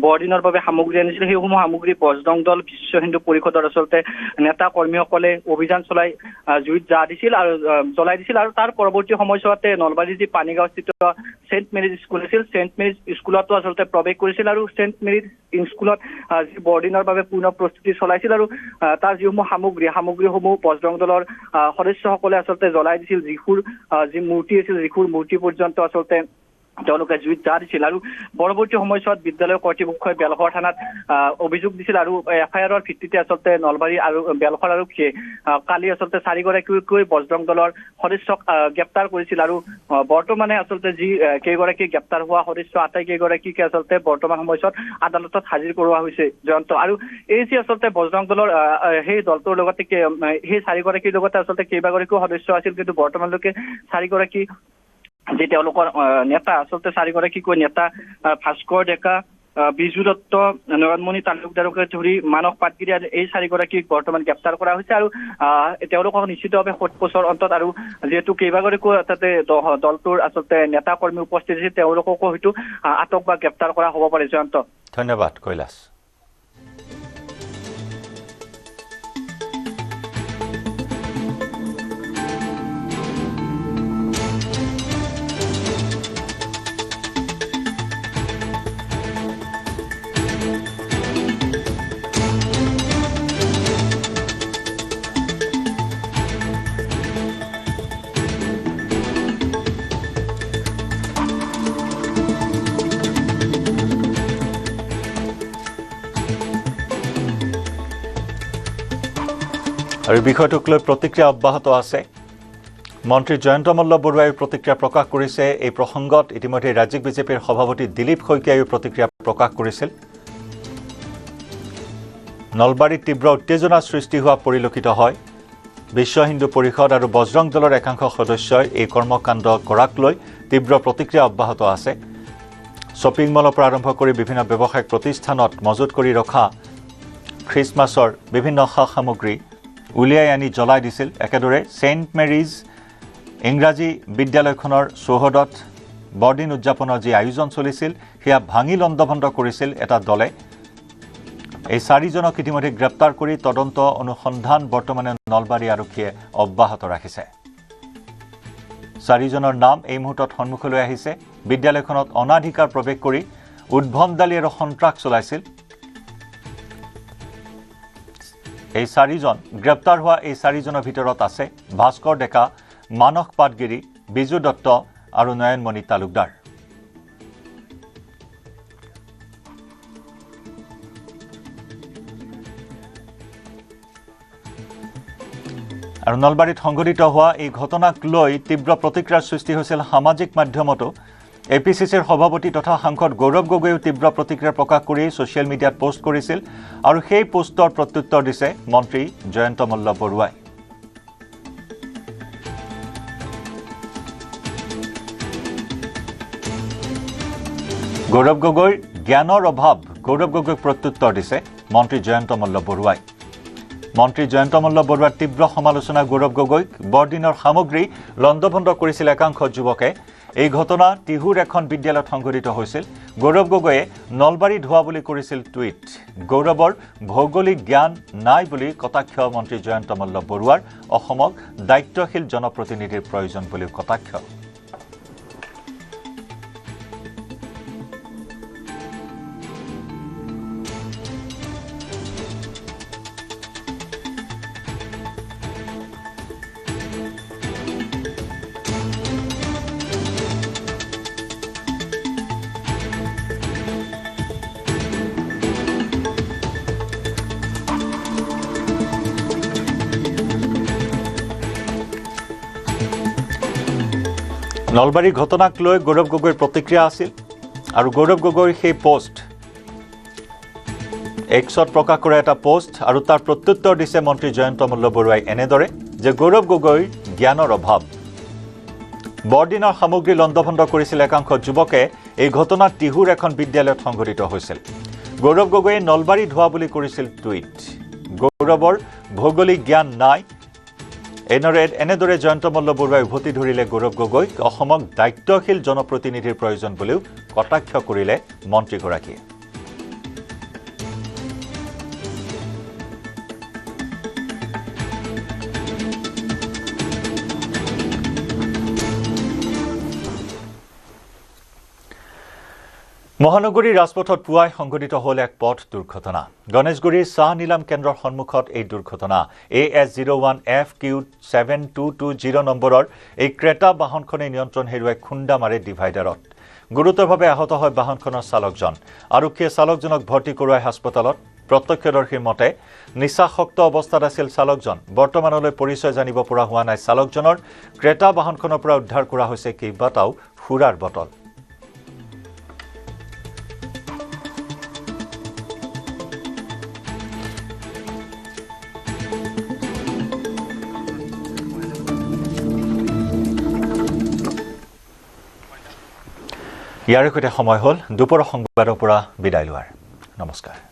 S18: বৰদিনৰ বাবে সামগ্ৰী আনিছিল সেইসমূহ সামগ্ৰী বজৰং দল বিশ্ব হিন্দু পৰিষদৰ আচলতে নেতা কৰ্মীসকলে অভিযান চলাই জুইত জ্বলাই দিছিল আৰু তাৰ পৰৱৰ্তী সময়ছোৱাতে নলবাৰী যি পানীগাঁওস্থিত সেন্ট মেৰিজ স্কুল আছিল সেন্ট মেৰিজ স্কুলতো আচলতে প্ৰৱেশ কৰিছিল আৰু সেন্ট মেৰিজ স্কুলত যি বৰদিনৰ বাবে পূৰ্ণ প্ৰস্তুতি চলাইছিল আৰু তাৰ যিসমূহ সামগ্ৰীসমূহ বজৰং দলৰ সদস্যসকলে আচলতে জ্বলাই দিছিল যি মূৰ্তি আছিল যিখুৰ মূৰ্তি পৰ্যন্ত আচলতে তেওঁলোকে জুইত জ্বলাই দিছিল আৰু পৰৱৰ্তী সময়ছোৱাত বিদ্যালয়ৰ কৰ্তৃপক্ষই বেলখৰ থানাত অভিযোগ দিছিল আৰু এফআইআৰৰ ভিত্তিতে আচলতে নলবাৰী আৰু বেলখৰ আৰক্ষীয়ে কালি আচলতে 4 গৰাকীকৈ বজৰং দলৰ সদস্যক গ্ৰেপ্তাৰ কৰিছিল আৰু বৰ্তমানে আচলতে যি কেইগৰাকী গ্ৰেপ্তাৰ হোৱা সদস্য আটাইকেইগৰাকীকে আচলতে বৰ্তমান সময়ছোৱাত আদালতত হাজিৰ কৰোৱা হৈছে জয়ন্ত আৰু এই যি আচলতে বজৰং দলৰ সেই দলটোৰ লগতে সেই 4 গৰাকীৰ লগতে আচলতে কেইবাগৰাকীও সদস্য আছিল কিন্তু বৰ্তমানলৈকে 4 গৰাকী যে তেওঁলোকৰ নেতা আচলতে 4 গৰাকীকৈ নেতা ভাস্কৰ ডেকা বিজু দত্ত নয়নমণি তালুকদাৰকে ধৰি মানস পাটগিৰি এই 4 গৰাকীক বৰ্তমান গ্ৰেপ্তাৰ কৰা হৈছে আৰু তেওঁলোকক নিশ্চিতভাৱে সোধপোছৰ অন্তত আৰু যেহেতু কেইবাগৰাকীও তাতে দলটোৰ আচলতে নেতা কৰ্মী উপস্থিত আছে তেওঁলোককো হয়তো আটক বা গ্ৰেপ্তাৰ কৰা হ'ব পাৰে জয়ন্ত
S1: ধন্যবাদ কৈলাশ আৰু বিষয়টোক লৈ প্ৰতিক্ৰিয়া অব্যাহত আছে মন্ত্ৰী জয়ন্ত মল্ল বৰুৱাই প্ৰতিক্ৰিয়া প্ৰকাশ কৰিছে এই প্ৰসংগত ইতিমধ্যে ৰাজ্যিক বিজেপিৰ সভাপতি দিলীপ শইকীয়াই প্ৰতিক্ৰিয়া প্ৰকাশ কৰিছিল নলবাৰীত তীব্ৰ উত্তেজনা সৃষ্টি হোৱা পৰিলক্ষিত হয় বিশ্ব হিন্দু পৰিষদ আৰু বজৰং দলৰ একাংশ সদস্যই এই কৰ্মকাণ্ড কৰাক লৈ তীব্ৰ প্ৰতিক্ৰিয়া অব্যাহত আছে শ্বপিং মলৰ পৰা আৰম্ভ কৰি বিভিন্ন ব্যৱসায়িক প্ৰতিষ্ঠানত মজুত কৰি ৰখা খ্ৰীষ্টমাছৰ বিভিন্ন সামগ্ৰী উলিয়াই আনি জ্বলাই দিছিল একেদৰে সেন্ট মেৰিজ ইংৰাজী বিদ্যালয়খনৰ চৌহদত বৰদিন উদযাপনৰ যি আয়োজন চলিছিল সেয়া ভাঙি লণ্ডভণ্ড কৰিছিল এটা দলে এই 4 জনক ইতিমধ্যে গ্ৰেপ্তাৰ কৰি তদন্ত অনুসন্ধান বৰ্তমানে নলবাৰী আৰক্ষীয়ে অব্যাহত ৰাখিছে 4 জনৰ নাম এই মুহূৰ্তত সন্মুখলৈ আহিছে বিদ্যালয়খনত অনাধিকাৰ প্ৰৱেশ কৰি উদ্ভণ্ডালি আৰু সন্ত্ৰাস চলাইছিল এই 4 জন গ্ৰেপ্তাৰ হোৱা এই 4 জনৰ ভিতৰত আছে ভাস্কৰ ডেকা মানস পাটগিৰি বিজু দত্ত আৰু নয়নমণি তালুকদাৰ আৰু নলবাৰীত সংঘটিত হোৱা এই ঘটনাক লৈ তীব্ৰ প্ৰতিক্ৰিয়াৰ সৃষ্টি হৈছিল সামাজিক মাধ্যমতো এপিচিচিৰ সভাপতি তথা সাংসদ গৌৰৱ গগৈয়ে তীব্ৰ প্ৰতিক্ৰিয়া প্ৰকাশ কৰি সোশ্যাল মিডিয়াত পোষ্ট কৰিছিল আৰু সেই পোষ্টৰ প্ৰত্যুত্তৰ দিছে মন্ত্ৰী জয়ন্ত মল্ল বৰুৱাই গৌৰৱ গগৈৰ জ্ঞানৰ অভাৱ গৌৰৱ গগৈক প্ৰত্যুত্তৰ দিছে মন্ত্ৰী জয়ন্ত মল্ল বৰুৱাই মন্ত্ৰী জয়ন্ত মল্ল বৰুৱাৰ তীব্ৰ সমালোচনা গৌৰৱ গগৈক বৰদিনৰ সামগ্ৰী লণ্ডভণ্ড কৰিছিল একাংশ যুৱকে এই ঘটনা টিহুৰ এখন বিদ্যালয়ত সংঘটিত হৈছিল গৌৰৱ গগৈয়ে নলবাৰী ধোৱা বুলি কৰিছিল টুইট গৌৰৱৰ ভৌগোলিক জ্ঞান নাই বুলি কটাক্ষ মন্ত্ৰী জয়ন্ত মল্ল বৰুৱাৰ অসমক দায়িত্বশীল জনপ্ৰতিনিধিৰ প্ৰয়োজন বুলি কটাক্ষ নলবাৰী ঘটনাক লৈ গৌৰৱ গগৈৰ প্ৰতিক্ৰিয়া আছিল আৰু গৌৰৱ গগৈৰ সেই পোষ্ট এক্সত প্ৰকাশ কৰা এটা পোষ্ট আৰু তাৰ প্ৰত্যুত্তৰ দিছে মন্ত্ৰী জয়ন্ত মল্ল বৰুৱাই এনেদৰে যে গৌৰৱ গগৈৰ জ্ঞানৰ অভাৱ বৰদিনৰ সামগ্ৰী লণ্ডভণ্ড কৰিছিল একাংশ যুৱকে এই ঘটনা টিহুৰ এখন বিদ্যালয়ত সংঘটিত হৈছিল গৌৰৱ গগৈয়ে নলবাৰী ধোৱা বুলি কৰিছিল টুইট গৌৰৱৰ ভৌগোলিক জ্ঞান নাই এনেদৰে জয়ন্ত মল্ল বৰুৱাই উভতি ধৰিলে গৌৰৱ গগৈক অসমক দায়িত্বশীল জনপ্ৰতিনিধিৰ প্ৰয়োজন বুলিও কটাক্ষ কৰিলে মন্ত্ৰীগৰাকীয়ে মহানগৰীৰ ৰাজপথত পুৱাই সংঘটিত হ'ল এক পথ দুৰ্ঘটনা গণেশগুৰিৰ চাহ নিলাম কেন্দ্ৰৰ সন্মুখত এই দুৰ্ঘটনা AS01FQ7220 নম্বৰৰ এই ক্ৰেটা বাহনখনে নিয়ন্ত্ৰণ হেৰুৱাই খুন্দা মাৰে ডিভাইডাৰত গুৰুতৰভাৱে আহত হয় বাহনখনৰ চালকজন আৰক্ষীয়ে চালকজনক ভৰ্তি কৰোৱাই হাস্পতালত প্ৰত্যক্ষদৰ্শীৰ মতে নিচাসক্ত অৱস্থাত আছিল চালকজন বৰ্তমানলৈ পৰিচয় জানিব পৰা হোৱা নাই চালকজনৰ ক্ৰেটা বাহনখনৰ পৰা উদ্ধাৰ কৰা হৈছে কেইবাটাও সুৰাৰ বটল ইয়াৰ সৈতে সময় হ'ল দুপৰ সংবাদৰ পৰা বিদায় লোৱাৰ নমস্কাৰ